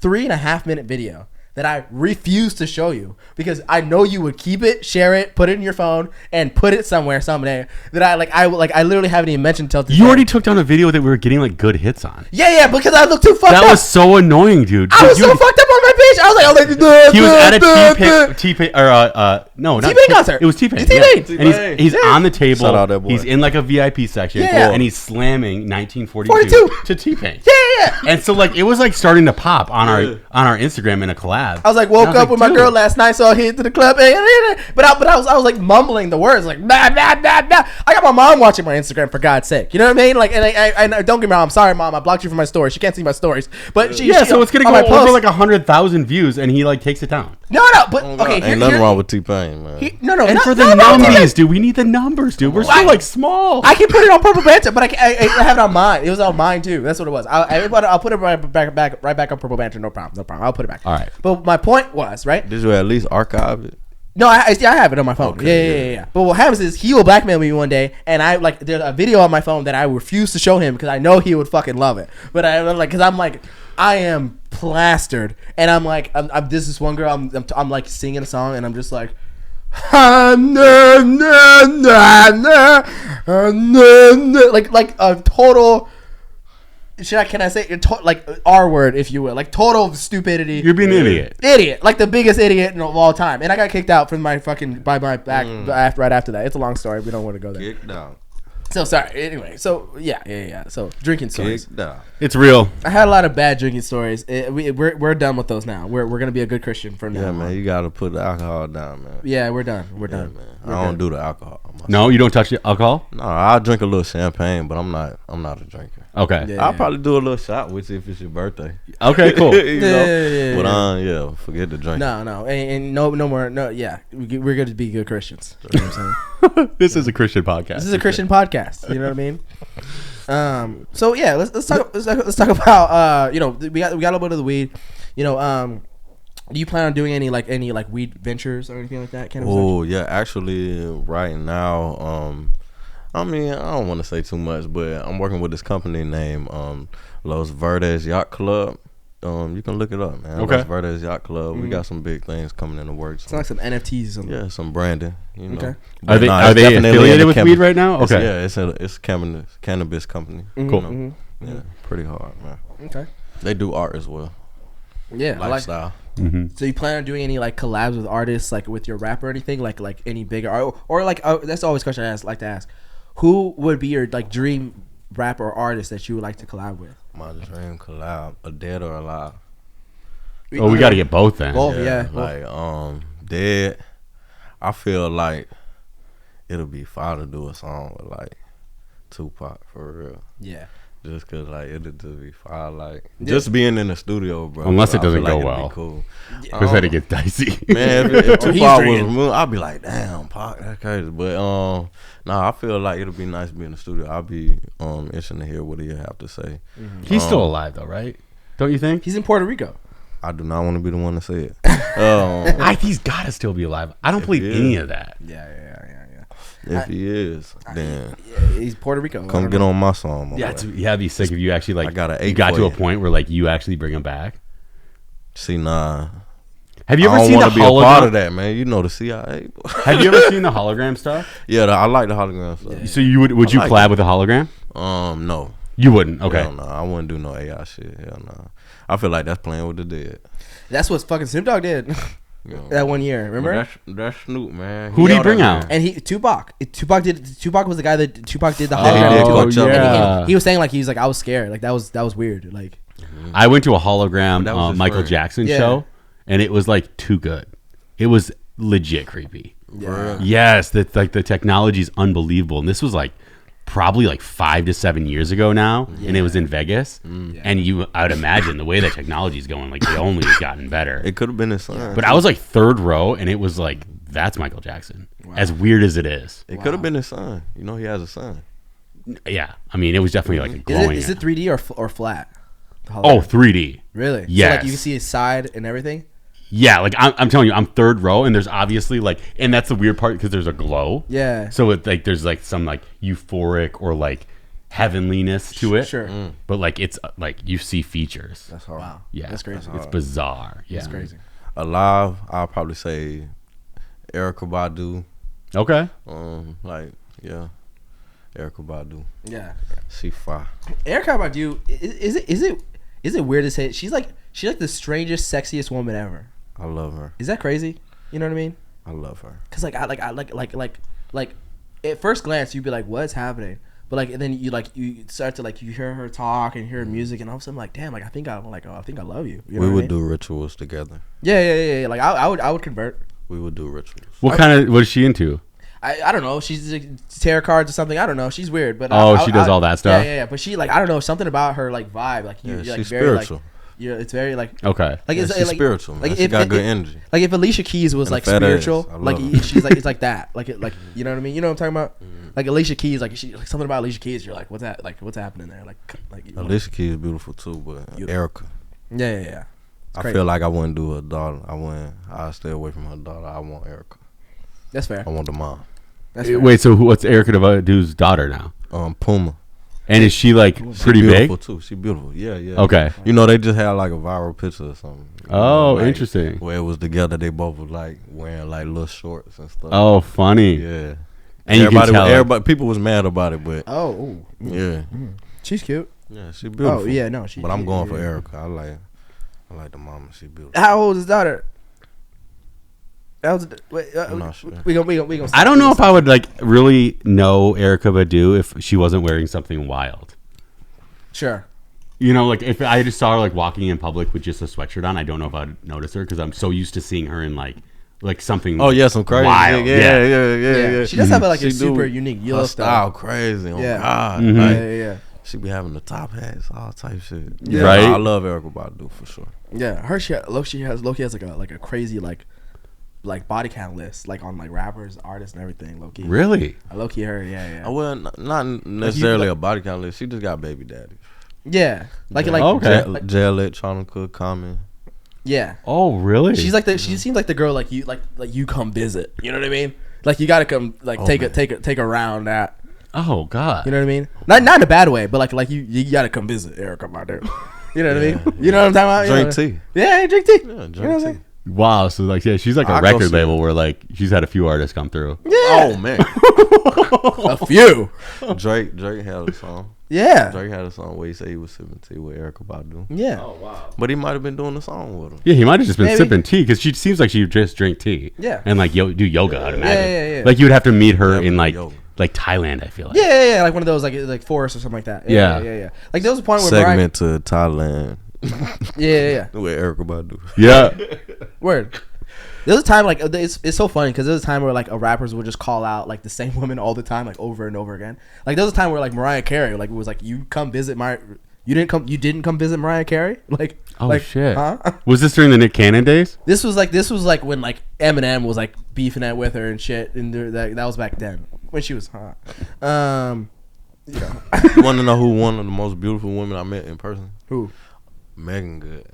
3.5 minute video that I refuse to show you because I know you would keep it, share it, put it in your phone, and put it somewhere someday. That I literally haven't even mentioned until today. You already took down a video that we were getting like good hits on. Yeah, because I look too fucked up. That was so annoying, dude. I was so fucked up on my page. I was like, he was at a T-Pain no, not T-Pain concert. It was T-Pain. T-Pain. And he's on the table. Shout out that boy. He's in like a VIP section. Yeah. And he's slamming 1942 to T-Pain. Yeah. And so like it was like starting to pop on our Instagram in a collab. I was like, woke up with my girl last night, so I hit to the club. But I was like mumbling the words like blah blah blah blah. I got my mom watching my Instagram, for God's sake. You know what I mean? Like, and I don't get me wrong. I'm sorry, Mom. I blocked you from my story. She can't see my stories. But so it's gonna go over like 100,000 views, and he like takes it down. No. But okay, ain't nothing wrong with T-Pain, man. And for the numbers, dude, we need the numbers, dude. We're still like small. I can put it on Purple Banter, but I have it on mine. It was on mine too. That's what it was. I'll put it right back on Purple Banter. No problem. I'll put it back. All right. But my point was, right? Did you at least archive it? No, I have it on my phone. Okay, Yeah. But what happens is he will blackmail me one day, and I like there's a video on my phone that I refuse to show him because I know he would fucking love it. But I'm like, because I'm like, I am plastered, and I'm like, this is one girl. I'm like singing a song, and I'm just like, like a total. Can I say like R word, if you will, like total stupidity. You're being an idiot, like the biggest idiot of all time, and I got kicked out from my fucking by my back right after that. It's a long story. We don't want to go there. Kicked out. So sorry. Anyway, so yeah. So drinking stories. Kicked out. It's real. I had a lot of bad drinking stories. We're done with those now. We're gonna be a good Christian from now. Yeah, man, you gotta put the alcohol down, man. Yeah, we're done. We're Yeah, done. man. I don't do the alcohol. No, you don't touch the alcohol? No, I'll drink a little champagne, but I'm not a drinker. Okay. Yeah. I'll probably do a little shot with you if it's your birthday. Okay, cool. You know? Yeah. But forget the drink. No, and no more. No, yeah, we're going to be good Christians. You know what I'm saying? This is a Christian podcast. This is a Christian podcast. You know what I mean? So yeah, let's talk about we got a little bit of the weed. Do you plan on doing any weed ventures or anything like that? Oh yeah, actually, right now, I mean, I don't want to say too much, but I'm working with this company named Los Verdes Yacht Club. You can look it up, man. Okay. Los Verdes Yacht Club. We got some big things coming in the works. It's like some NFTs or something. Yeah, some branding. You know. Okay. But Are it's they definitely affiliated in the with weed right now? Okay. It's a cannabis company. Cool. You know? Yeah, pretty hard, man. Okay. They do art as well. Yeah, I like. Lifestyle. So you plan on doing any like collabs with artists, like with your rap or anything, like any bigger or like that's always a question I like to ask. Who would be your like dream rapper or artist that you would like to collab with? My dream collab, a dead or alive. Oh, we got to get both then. Both, yeah. Like dead. I feel like it'll be fire to do a song with like Tupac for real. Yeah. Just cause like it'll just be fire, like just being in the studio, bro. Unless it I doesn't feel go like it'd well. be cool. Because then it gets dicey. Man, if Or he's Tupac was drinking. removed, I'd be like, damn, Pac, that's crazy. But I feel like it'll be nice to be in the studio. I'll be interested to hear what he'll have to say. He's still alive though, right? Don't you think? He's in Puerto Rico. I do not want to be the one to say it. He's got to still be alive. I don't believe any of that. Yeah. If he is, then He's Puerto Rico. come get on my song. Yeah, it'd be sick if you actually like. I got an you 8 got for to a you. point where like you actually bring him back. See, nah. Have you I ever don't seen the want to be a part of hologram? that, man. You know the CIA. Have you ever seen the hologram stuff? Yeah, I like the hologram stuff. So you would you I like collab with a hologram? No. You wouldn't. Okay. Hell no, I wouldn't do no AI shit. Hell no. I feel like that's playing with the dead. That's what fucking Snoop Dogg did You know. that one year. Remember? That's Snoop, man. Who did he out bring there, out? man. And Tupac was the guy that Tupac did the Yeah, he hologram. did to. Coach Up. And he was saying like he was like I was scared, like that was weird, like I went to a hologram That was his Michael friend. Jackson Yeah. show, and it was like too good. It was legit creepy. Yeah. Yes, the technology is unbelievable, and this was like probably like 5 to 7 years ago now, and it was in Vegas. And I would imagine the way the technology is going, like it only has gotten better. It could have been his son. But I was like third row, and it was like that's Michael Jackson. As weird as it is, It could have been his son. You know he has a son. yeah. I mean, it was definitely like a glowing. is it 3D or flat? The hologram? Oh, 3D. Really? Yes. So like you can see his side and everything. Yeah, like I'm telling you, I'm third row, and there's obviously like, and that's the weird part because there's a glow. Yeah. So it like there's like some like euphoric or like heavenliness to it. Sure. But like it's like you see features. That's hard. Wow. Yeah, That's crazy. It's bizarre. Yeah, That's crazy. Alive, I'll probably say Erykah Badu. Okay. Erykah Badu. Yeah. She fire. Erykah Badu, is it weird to say she's like the strangest, sexiest woman ever? I love her. Is that crazy? You know what I mean? I love her. Cause I like at first glance you'd be like, what's happening? But like and then you start to like you hear her talk and hear her music and all of a sudden like, damn, like I think I love you. You know We what I would mean? do rituals together. Yeah. Like I would convert. We would do rituals. What is she into? I don't know. She's like, tarot cards or something. I don't know. She's weird, but She does all that stuff. Yeah. But she like I don't know something about her like vibe. Like you're like she's very spiritual. like it's very like Okay. like Yeah, it's she's like spiritual. Man. Like She if got good energy. Like if Alicia Keys was And like a fat ass. spiritual, I like love she's like it's like that. Like it like you know what I mean? You know what I'm talking about? Like Alicia Keys, like she like something about Alicia Keys. You're like what's that? Like what's happening there? Like Alicia Keys is beautiful too, but Erykah. Yeah. I feel like I wouldn't do her daughter. I stay away from her daughter. I want Erykah. That's fair. I want the mom. That's fair. Wait, so what's Erica Badu's daughter now? Puma. And is she like pretty beautiful big? too. She beautiful. Yeah. Okay. You know, they just had like a viral picture or something. Oh, like, interesting. Where it was together, they both was like wearing like little shorts and stuff. Oh, funny. Yeah. And everybody, people was mad about it, but yeah, she's cute. yeah, she beautiful. Oh yeah, no, she. But I'm going for Erica. I like the mama. She beautiful. How old is his daughter? I'm not sure. We gonna. I don't know if I would like really know Erica Badu if she wasn't wearing something wild. Sure. You know, like if I just saw her like walking in public with just a sweatshirt on, I don't know if I'd notice her because I'm so used to seeing her in like something. Oh yeah, some crazy. Wild. Yeah. She does have like a She super do. unique Her look. style crazy. Oh Yeah. God. Mhm. Like, Yeah. she be having the top hats, all type shit. Yeah. Right. I love Erica Badu for sure. Yeah, her she has like a crazy like body count list like on like rappers, artists, and everything. Low key. Really? Low key her. Yeah. Well, not necessarily a body count list. She just got baby daddy. Yeah. Like Okay. Jail Electronica, Common. Yeah. Oh, really? She seems like the girl like you come visit. You know what I mean? Like you gotta come like take a round at. Oh God. You know what I mean? Not in a bad way, but like you gotta come visit Erica Badu. You know what I mean? You know what I'm talking about? Drink tea. Yeah, drink tea. Yeah, You know what I'm drink tea. saying? Wow. So like, yeah, she's like a I'll go record see label where like she's had a few artists come through. Yeah. Oh man, A few. Drake had a song. Yeah. Drake had a song where he said he was sipping tea with Erica Badu. Yeah. But he might have been doing the song with him. Yeah, he might have just been Maybe. sipping tea because she seems like she would just drink tea. Yeah. And like do yoga, I'd imagine. Yeah. Like you would have to meet her Yeah, in like yoga. Thailand. I feel like. Yeah. Like one of those like forests or something like that. Yeah. Like there was a point where Segment to Thailand Yeah. with Erica Badu. Yeah. Word. There was a time like it's so funny because there was a time where like rappers would just call out like the same women all the time like over and over again. Like there was a time where like Mariah Carey like it was like you didn't come visit Mariah Carey like Shit. huh? Was this during the Nick Cannon days? This was like when like Eminem was like beefing that with her and shit and that was back then when she was hot. You know. You want to know who one of the most beautiful women I met in person? Who? Megan Good.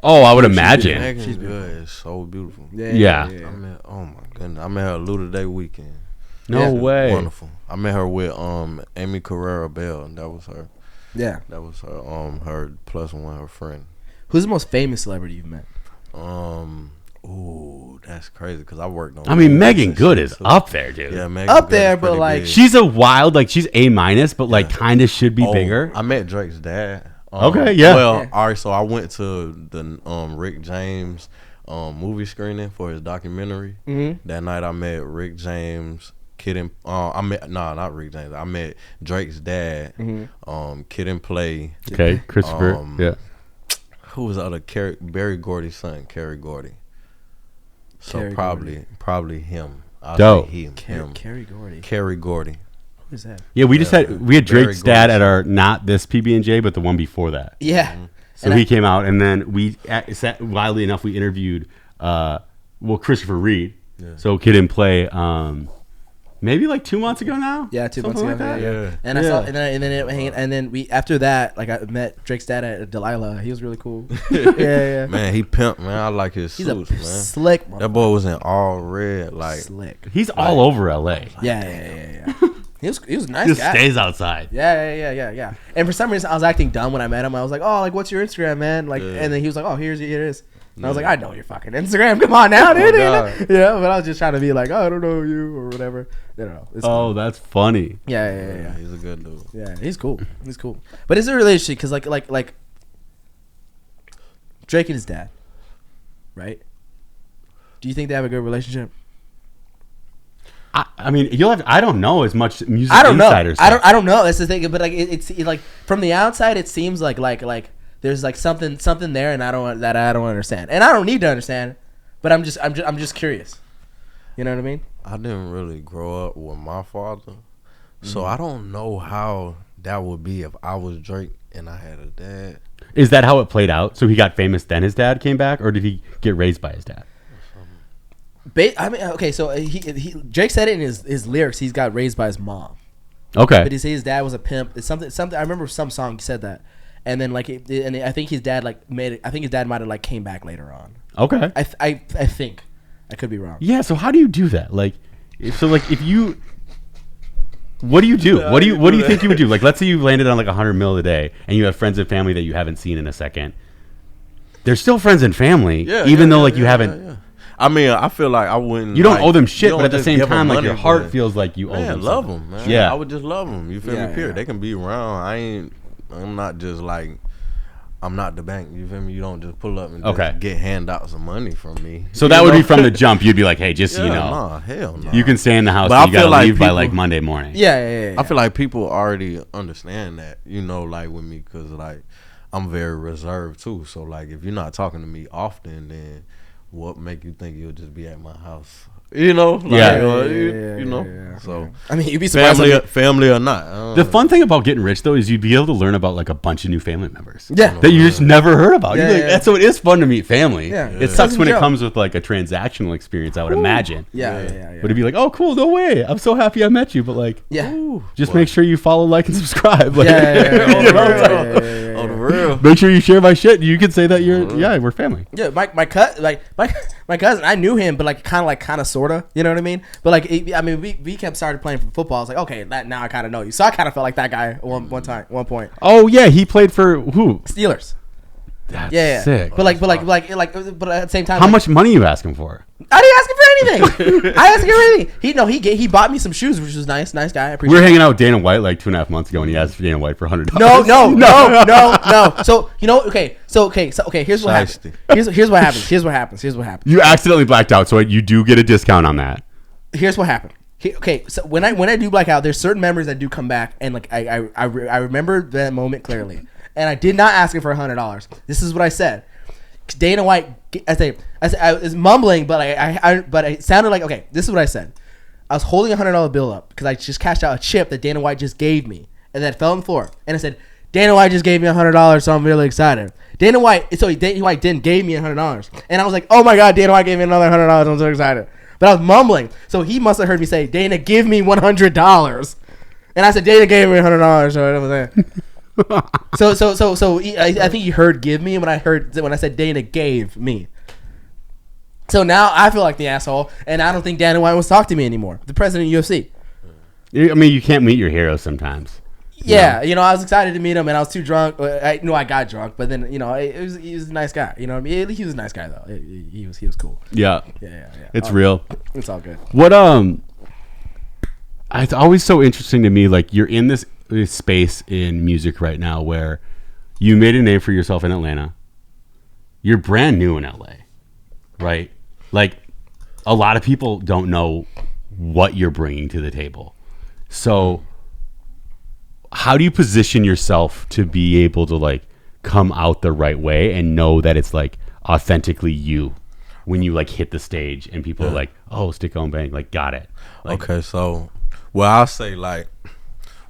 Oh, I would imagine. Megan She's Good is so beautiful. Yeah. Oh my goodness, I met her Luda Day weekend. No way. Wonderful. I met her with Amy Carrera Bell, and that was her. Yeah. That was her plus one, her friend. Who's the most famous celebrity you've met? Ooh, that's crazy because I worked on. I mean, movies Megan and Good shit, is too. up there, dude. Yeah, Megan Up Good there, is but, pretty like, big. She's a wild, like she's A-, but like kind of should be Oh, bigger. I met Drake's dad. Okay, yeah. Well, Yeah. all right. So I went to the Rick James movie screening for his documentary. Mm-hmm. That night I met Rick James. Not Rick James. I met Drake's dad. Kid and Play. Okay, Christopher. Yeah. Who was the other? Barry Gordy's son, Kerry Gordy. So Kerry probably him. I'll Dope. say him. Kerry Gordy. Kerry Gordy. Who is that? Yeah, we had Very Drake's dad gorgeous. at our not this PB&J, but the one before that. Yeah. So he came out, and then wildly enough, we interviewed Christopher Reed. Yeah. So Kid and Play, maybe like 2 months ago now. Yeah, 2 months Something ago. like that? Yeah. Yeah. And I saw, and then we after that, like I met Drake's dad at Delilah. He was really cool. yeah. Man, he pimped, man. I like his He's suits, a man. slick. That boy was in all red, like slick. He's all over LA. Yeah. He was a nice Just guy. stays outside. Yeah. And for some reason, I was acting dumb when I met him. I was like, "Oh, like, what's your Instagram, man?" Like, and then he was like, "Oh, here it is." And I was like, "I know your fucking Instagram. Come on now, dude." God. Yeah, but I was just trying to be like, "Oh, I don't know you" or whatever. No. It's Oh, cool. that's funny. Yeah. he's a good dude. Yeah, he's cool. But it's a relationship because like Drake and his dad, right? Do you think they have a good relationship? I mean, I don't know as much music I don't know. insider stuff. I don't know. That's the thing. But like it's like from the outside, it seems like there's like something there, and I don't understand, and I don't need to understand. But I'm just curious. You know what I mean? I didn't really grow up with my father, so I don't know how that would be if I was Drake and I had a dad. Is that how it played out? So he got famous, then his dad came back, or did he get raised by his dad? I mean, okay. So he Drake said it in his lyrics. He's got raised by his mom. Okay. But he said his dad was a pimp. It's something. I remember some song he said that, and then like, and I think his dad like made it. I think his dad might have like came back later on. Okay. I think. I could be wrong. Yeah. So how do you do that? Like, if you, what do you do? What do you think you would do? Like, let's say you landed on like $100 million a day, and you have friends and family that you haven't seen in a second. They're still friends and family, even though you haven't. Yeah. I mean, I feel like I wouldn't. You don't owe them shit, but at the same time, like your heart feels like you owe them. Love them, man. Yeah, I would just love them. You feel me? Period. They can be around. I'm not just like. I'm not the bank. You feel me? You don't just pull up and just get handouts of money from me. So that would be from the jump. You'd be like, hey, just so you know. Nah, hell no. You can stay in the house, but you gotta leave by like Monday morning. Yeah. I feel like people already understand that, like with me, because like I'm very reserved too. So like if you're not talking to me often, then what make you think you'll just be at my house? You know, like, you know. So I mean, you'd be surprised. Family or not. The fun thing about getting rich though is you'd be able to learn about like a bunch of new family members. Yeah, that you just never heard about. That's so it is fun to meet family. Yeah, it sucks when it comes with like a transactional experience. I would imagine. Yeah. But it'd be like, oh, cool, no way. I'm so happy I met you. But like, just make sure you follow, like, and subscribe. Like, on the real. Make sure you share my shit. You can say that we're family. Yeah, my cousin, I knew him, but like kind of sorta, you know what I mean? But like, we kept started playing for football. I was like, okay, now I kind of know you. So I kind of felt like that guy one point. Oh yeah, he played for who? Steelers. That's sick. But at the same time, how much money are you asking for? I didn't ask him for anything. I asked him for anything. He bought me some shoes, which was nice guy. I appreciate. We were hanging out with Dana White like 2.5 months ago, and he asked for Dana White for $100. No. So here's what happens. Here's what happens. You accidentally blacked out, so you do get a discount on that. Here's what happened. So when I do black out, there's certain memories that do come back, and like I remember that moment clearly. And I did not ask him for $100. This is what I said. Dana White, I was mumbling, but it sounded like, okay, this is what I said. I was holding a $100 bill up because I just cashed out a chip that Dana White just gave me, and then it fell on the floor. And I said, Dana White just gave me $100, so I'm really excited. Dana White didn't give me $100, and I was like, oh my god, Dana White gave me another $100. I'm so excited. But I was mumbling, so he must have heard me say, Dana, give me $100, and I said, Dana gave me $100. So I was saying. I think he heard "give me" when I said Dana gave me. So now I feel like the asshole, and I don't think Dana White wants to talk to me anymore. The president of UFC. I mean, you can't meet your heroes sometimes. Yeah, I was excited to meet him, and I was too drunk. I got drunk, but then he was a nice guy. You know what I mean? He was a nice guy though. He was cool. Yeah. It's real. It's all good. What it's always so interesting to me. Like you're in this space in music right now where you made a name for yourself in Atlanta. You're brand new in LA, right? Like a lot of people don't know what you're bringing to the table. So how do you position yourself to be able to like come out the right way and know that it's like authentically you when you like hit the stage and people are like, oh, StickGonBang, like got it. Like, okay, so I'll say like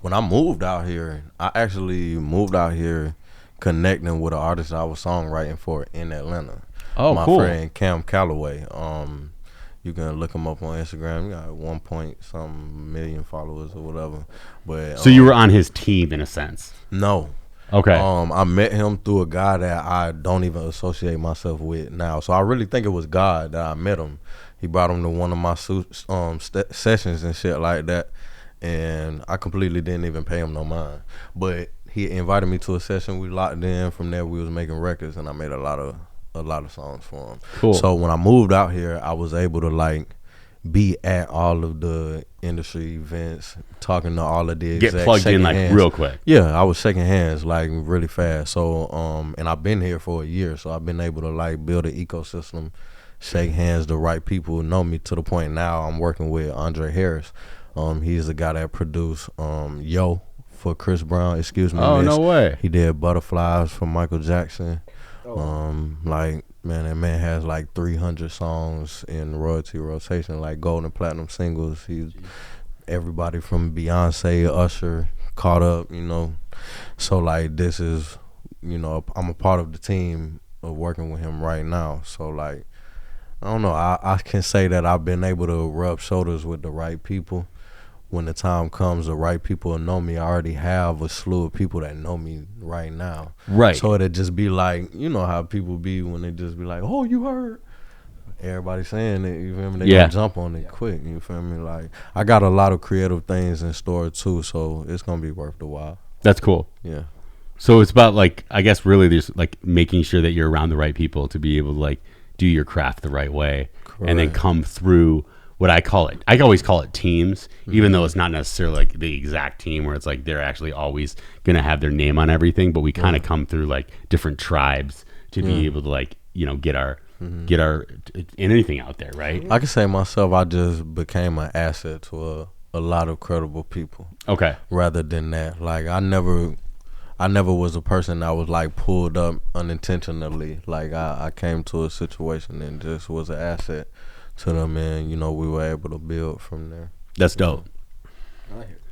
when I moved out here, I actually moved out here connecting with an artist I was songwriting for in Atlanta. Oh, my cool. friend Cam Calloway. You can look him up on Instagram. He got 1 million followers or whatever. But so you were on his team in a sense. No. Okay. I met him through a guy that I don't even associate myself with now. So I really think it was God that I met him. He brought him to one of my sessions and shit like that. And I completely didn't even pay him no mind. But he invited me to a session. We locked in. From there, we was making records, and I made a lot of songs for him. Cool. So when I moved out here, I was able to like be at all of the industry events, talking to all of the execs, get plugged in like hands. real quick. Yeah, I was shaking hands like really fast. So and I've been here for a year, so I've been able to like build an ecosystem, shake hands. The right people know me to the point now I'm working with Andre Harris. He's the guy that produced Yo for Chris Brown. Excuse me. Oh, miss. no way. He did Butterflies for Michael Jackson. Like man, that man has like 300 songs in royalty rotation, like gold and platinum singles. He's everybody from Beyonce, Usher, caught up. So like this is, I'm a part of the team of working with him right now. So like, I don't know. I can say that I've been able to rub shoulders with the right people. When the time comes, the right people will know me. I already have a slew of people that know me right now. Right. So it'd just be like, you know how people be when they just be like, oh, you heard. everybody saying it, you feel me? They gonna jump on it quick, you feel me? Like, I got a lot of creative things in store too, so it's gonna be worth the while. That's cool. Yeah. So it's about like, I guess really there's like making sure that you're around the right people to be able to like do your craft the right way. Correct. And then come through what I call it. I always call it teams, even though it's not necessarily like the exact team where it's like they're actually always going to have their name on everything, but we kind of come through like different tribes to be able to like, you know, get our anything out there, right? I can say myself, I just became an asset to a lot of credible people. Okay. Rather than that, like I never was a person that was like pulled up unintentionally. Like I came to a situation and just was an asset to them, and you know we were able to build from there. That's dope.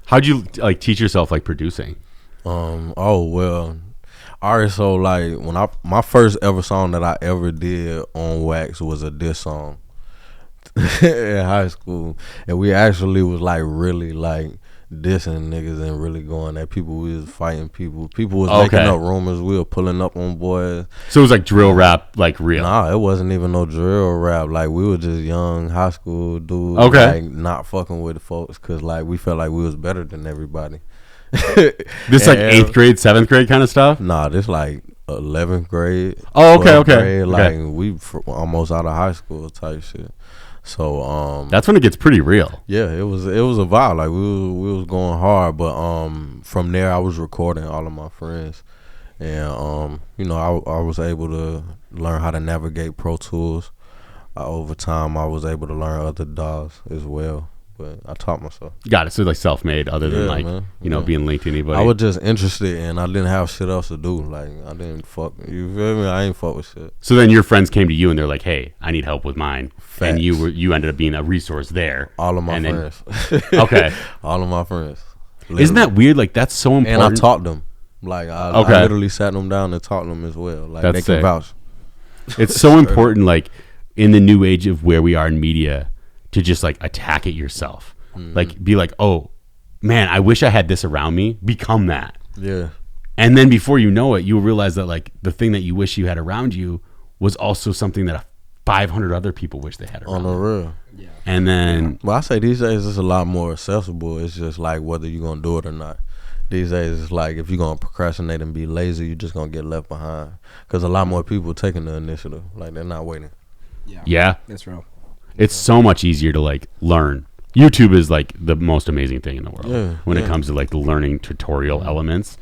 How'd you like teach yourself like producing? Oh well, alright. So like when my first ever song that I ever did on wax was a diss song in high school, and we actually was like really like dissing niggas and really going at people. We was fighting people. People was making up rumors. We were pulling up on boys. So it was like drill rap, like real. Nah, it wasn't even no drill rap. Like we were just young high school dudes. Okay. Like not fucking with the folks because like we felt like we was better than everybody. This like 8th grade, 7th grade kind of stuff? Nah, this like 11th grade. Oh, okay. Grade, like we almost out of high school type shit. So that's when it gets pretty real. Yeah, it was a vibe. Like we was going hard, but from there I was recording all of my friends, and you know I was able to learn how to navigate Pro Tools. Over time, I was able to learn other DAWs as well. But I taught myself. Got it. So like self-made, other than like you know being linked to anybody. I was just interested, and I didn't have shit else to do. Like I didn't fuck. You feel me? I ain't fuck with shit. So then your friends came to you and they're like, "Hey, I need help with mine," Facts. and you ended up being a resource there. All of my friends. Okay. All of my friends. Literally. Isn't that weird? Like that's so important. And I taught them. Like I literally sat them down and taught them as well. Like that's they can vouch. It's so important. Like in the new age of where we are in media, to just like attack it yourself. Like be like, oh man, I wish I had this around me. Become that. Yeah. And then before you know it, you'll realize that like the thing that you wish you had around you was also something that 500 other people wish they had around. On the real. Yeah. And then well, I say these days it's a lot more accessible. It's just like whether you're gonna do it or not. These days it's like if you're gonna procrastinate and be lazy, you're just gonna get left behind. Because a lot more people taking the initiative. Like they're not waiting. Yeah. That's real. It's so much easier to like learn. YouTube is like the most amazing thing in the world when it comes to like the learning tutorial elements.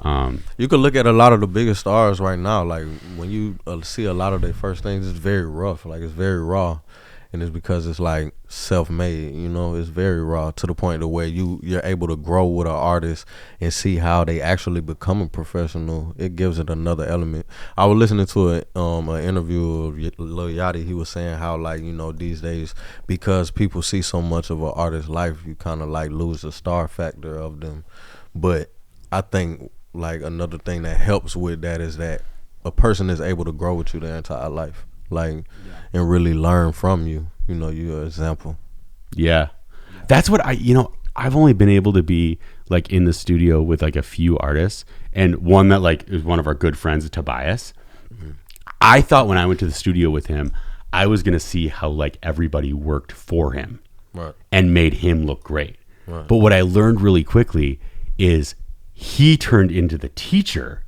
You could look at a lot of the biggest stars right now. Like when you see a lot of their first things, it's very rough. Like it's very raw, and it's because it's like self-made. You know, it's very raw to the point to where you're able to grow with an artist and see how they actually become a professional. It gives it another element. I was listening to an interview of Lil Yachty. He was saying how like you know these days because people see so much of an artist's life, you kind of like lose the star factor of them. But I think like another thing that helps with that is that a person is able to grow with you their entire life. Like and really learn from you. You know, you're an example. Yeah. That's what I've only been able to be like in the studio with like a few artists, and one that like is one of our good friends, Tobias. I thought when I went to the studio with him, I was going to see how like everybody worked for him and made him look great. Right. But what I learned really quickly is he turned into the teacher,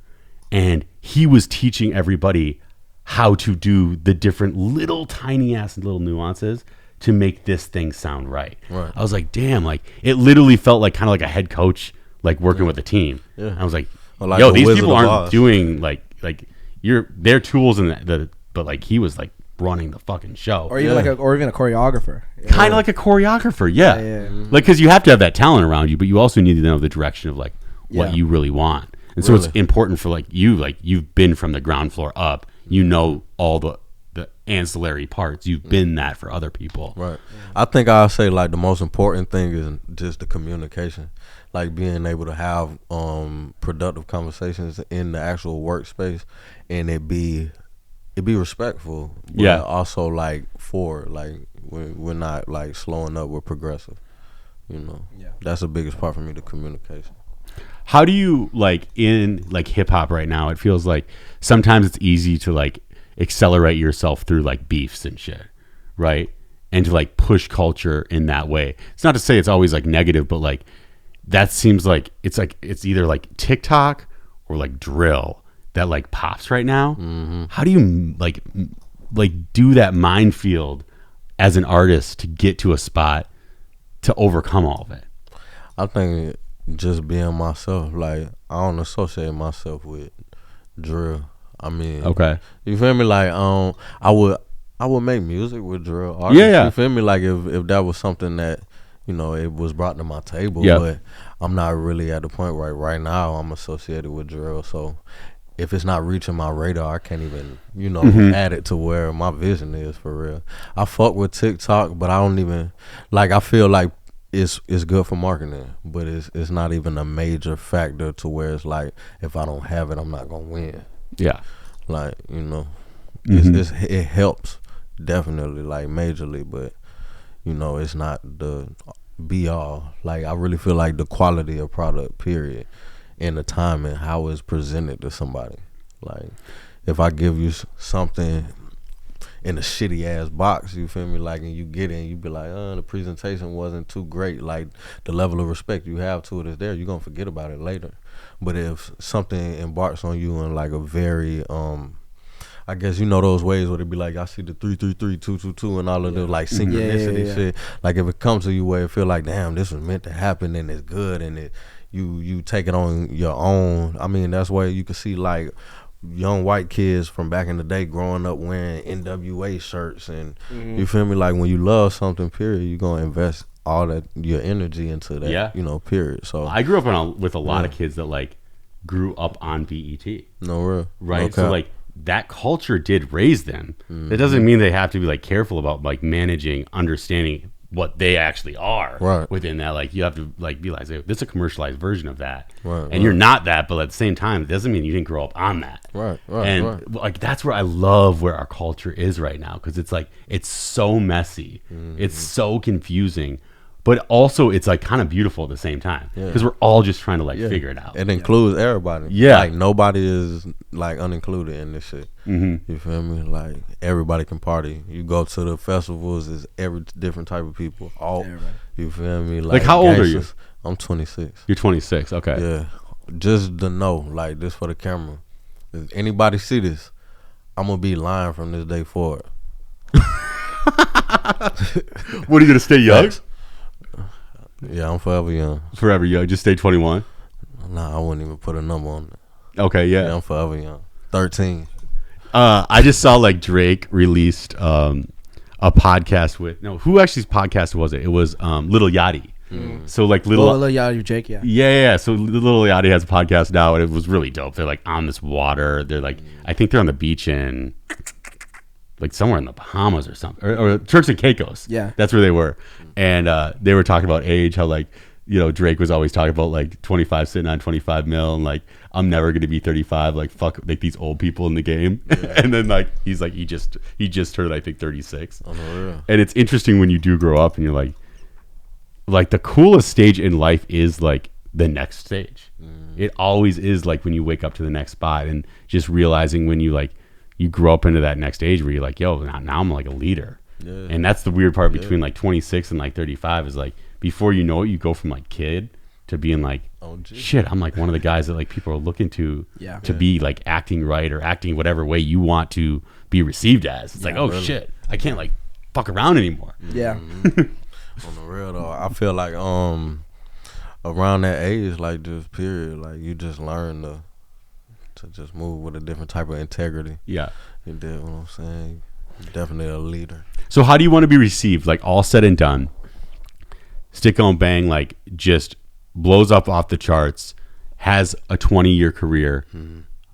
and he was teaching everybody how to do the different little tiny ass little nuances to make this thing sound right. I was like, damn, like it literally felt like kind of like a head coach, like working with a team. I was like, yo, these people aren't doing like they're tools in but like he was like running the fucking show. Or even even a choreographer. Kind of like a choreographer. Yeah. Like, cause you have to have that talent around you, but you also need to know the direction of like what you really want. And so it's important for like you've been from the ground floor up. You know all the ancillary parts. You've been that for other people. Right. I think I'll say like the most important thing is just the communication. Like being able to have productive conversations in the actual workspace, and it be respectful. But also like we're not like slowing up. We're progressive. You know. Yeah. That's the biggest part for me, the communication. How do you like in like hip hop right now? It feels like sometimes it's easy to like accelerate yourself through like beefs and shit. right? And to like push culture in that way. It's not to say it's always like negative, but like that seems like it's either like TikTok or like drill that like pops right now. How do you like do that minefield as an artist to get to a spot to overcome all of it? I think just being myself. Like, I don't associate myself with drill. I mean, okay, you feel me? Like, I would make music with drill artists. Yeah. You feel me? Like, if that was something that, you know, it was brought to my table. Yep. But I'm not really at the point right now I'm associated with drill. So if it's not reaching my radar, I can't even, you know, add it to where my vision is for real. I fuck with TikTok, but I don't even, like, I feel like it's good for marketing, but it's not even a major factor to where it's like, if I don't have it, I'm not gonna win. yeah, Like, you know, it helps definitely, like, majorly, but you know, it's not the be all. Like, I really feel like the quality of product, period, and the time and how it's presented to somebody. Like, if I give you something in a shitty ass box, you feel me, like, and you get it and you be like, the presentation wasn't too great, like, the level of respect you have to it is there, you're gonna forget about it later. But if something embarks on you in like a very I guess, you know, those ways where they be like, I see the 333 222 and all of the like synchronicity shit. Like, if it comes to you where it feel like, damn, this was meant to happen and it's good, and you take it on your own. I mean, that's where you can see like young white kids from back in the day growing up wearing NWA shirts, and you feel me, like, when you love something, period, you're gonna invest all that your energy into that, you know, period. So I grew up with a lot of kids that like grew up on BET. No real, right? Okay. So like that culture did raise them. It doesn't mean they have to be like careful about like managing, understanding what they actually are within that. Like, you have to like be like, this is a commercialized version of that, and you're not that, but at the same time, it doesn't mean you didn't grow up on that. Like, that's where I love where our culture is right now, because it's like, it's so messy, it's so confusing, but also it's like kind of beautiful at the same time, because we're all just trying to like figure it out. It includes everybody. Like, nobody is like unincluded in this shit. You feel me? Like, everybody can party. You go to the festivals, it's every different type of people. All you feel me? Like how old are you? I'm 26. You're 26. Okay. Yeah. Just to know, like, this for the camera. If anybody see this, I'm gonna be lying from this day forward. What, are you gonna stay young? Yeah, I'm forever young. Forever young. Just stay 21. Nah, I wouldn't even put a number on it. Okay, yeah. I'm forever young. 13. I just saw like Drake released a podcast with who actually's podcast was it? It was Lil Yachty. So like Lil Yachty, Drake, yeah. So Lil Yachty has a podcast now, and it was really dope. They're like on this water. They're like, I think they're on the beach in like somewhere in the Bahamas or something, or Turks and Caicos. Yeah, that's where they were, and they were talking about age. How like, you know, Drake was always talking about like 25 sitting on 25 mil, and like, I'm never gonna be 35. Like, fuck, like these old people in the game. And then like he's like, he just turned, I think, 36. And it's interesting when you do grow up and you're like the coolest stage in life is like the next stage. It always is, like when you wake up to the next spot, and just realizing when you grow up into that next age where you're like, yo, now I'm like a leader. And that's the weird part between like 26 and like 35 is like, before you know it, you go from like kid to being like, shit, I'm like one of the guys that like people are looking to be like acting right, or acting whatever way you want to be received as. It's like, oh shit, I can't like fuck around anymore. On the real though, I feel like around that age, like, just period, like, you just learn to just move with a different type of integrity. You did what I'm saying. You're definitely a leader. So how do you want to be received? Like, all said and done, StickGonBang like just blows up off the charts, has a 20-year career.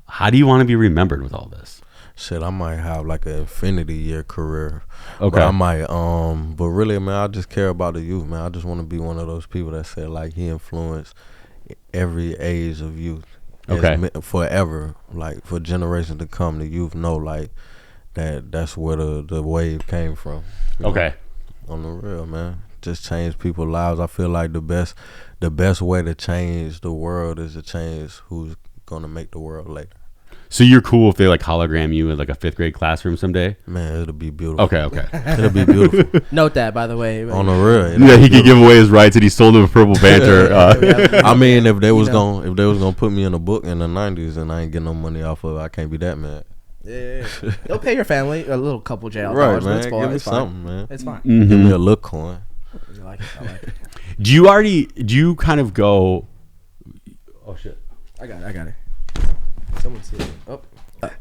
How do you want to be remembered with all this? Shit, I might have like an infinity year career. Okay. But I might, but really, man, I just care about the youth, man. I just want to be one of those people that said like he influenced every age of youth. Forever, like for generations to come. The youth know like that's where the wave came from. Okay. On the real, man. Just change people's lives. I feel like the best way to change the world is to change who's gonna make the world later. So you're cool if they like hologram you in like a 5th grade classroom someday? Man, it'll be beautiful. Okay. It'll be beautiful. Note that, by the way. On the real. Yeah, he could give away his rights and he sold him a Purple Banter. I mean, if they was gonna put me in a book in the 90s and I ain't getting no money off of it, I can't be that mad. Yeah. They'll pay your family a little couple jail right, dollars. Man. It's fine. Give me It's something, fine. man. It's fine. Mm-hmm. Give me a little coin. I like it. Do you kind of go, oh shit. I got it. Someone's here. Oh.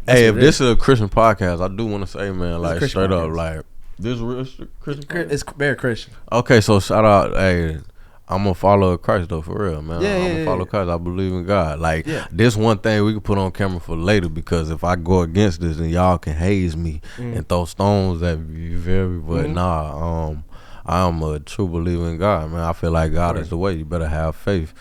Hey, if this is a Christian podcast, I do want to say, man, like straight up, podcast. like this real Christian podcast? It's very Christian. Okay, so shout out, hey, I'm a follower of Christ though, for real, man. I'm a follower of Christ. I believe in God. Like this one thing we can put on camera for later, because if I go against this, then y'all can haze me and throw stones at me. But I'm a true believer in God, man. I feel like God is the way. You better have faith.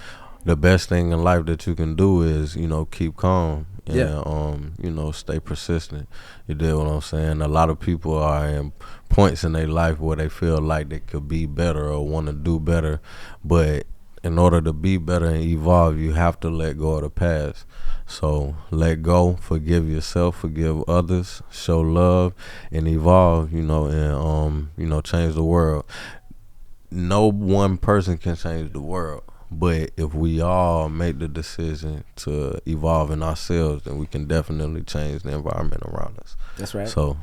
The best thing in life that you can do is, keep calm and, stay persistent. You did what I'm saying? A lot of people are in points in their life where they feel like they could be better or want to do better. But in order to be better and evolve, you have to let go of the past. So let go, forgive yourself, forgive others, show love, and evolve, and change the world. No one person can change the world. But if we all make the decision to evolve in ourselves, then we can definitely change the environment around us. That's right. So,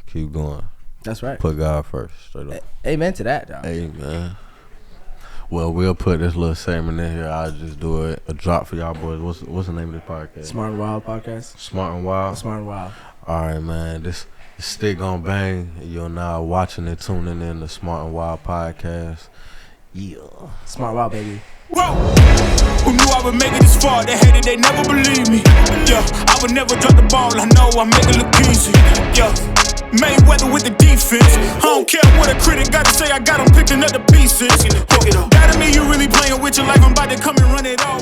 keep going. That's right. Put God first. Straight up. Amen to that, dog. Amen. Well, we'll put this little segment in here. I'll just do it. A drop for y'all boys. What's the name of the podcast? Smart and Wild podcast. Smart and Wild? Smart and Wild. All right, man. This is StickGonBang. You're now watching and tuning in to Smart and Wild podcast. Yeah. Smart Wild, baby. Whoa. Who knew I would make it this far? They hated, they never believe me. Yeah, I would never drop the ball. I know I make it look easy. Yeah, Mayweather with the defense. I don't care what a critic gotta say. I got them picking up the pieces. That to me, you really playing with your life. I'm about to come and run it all.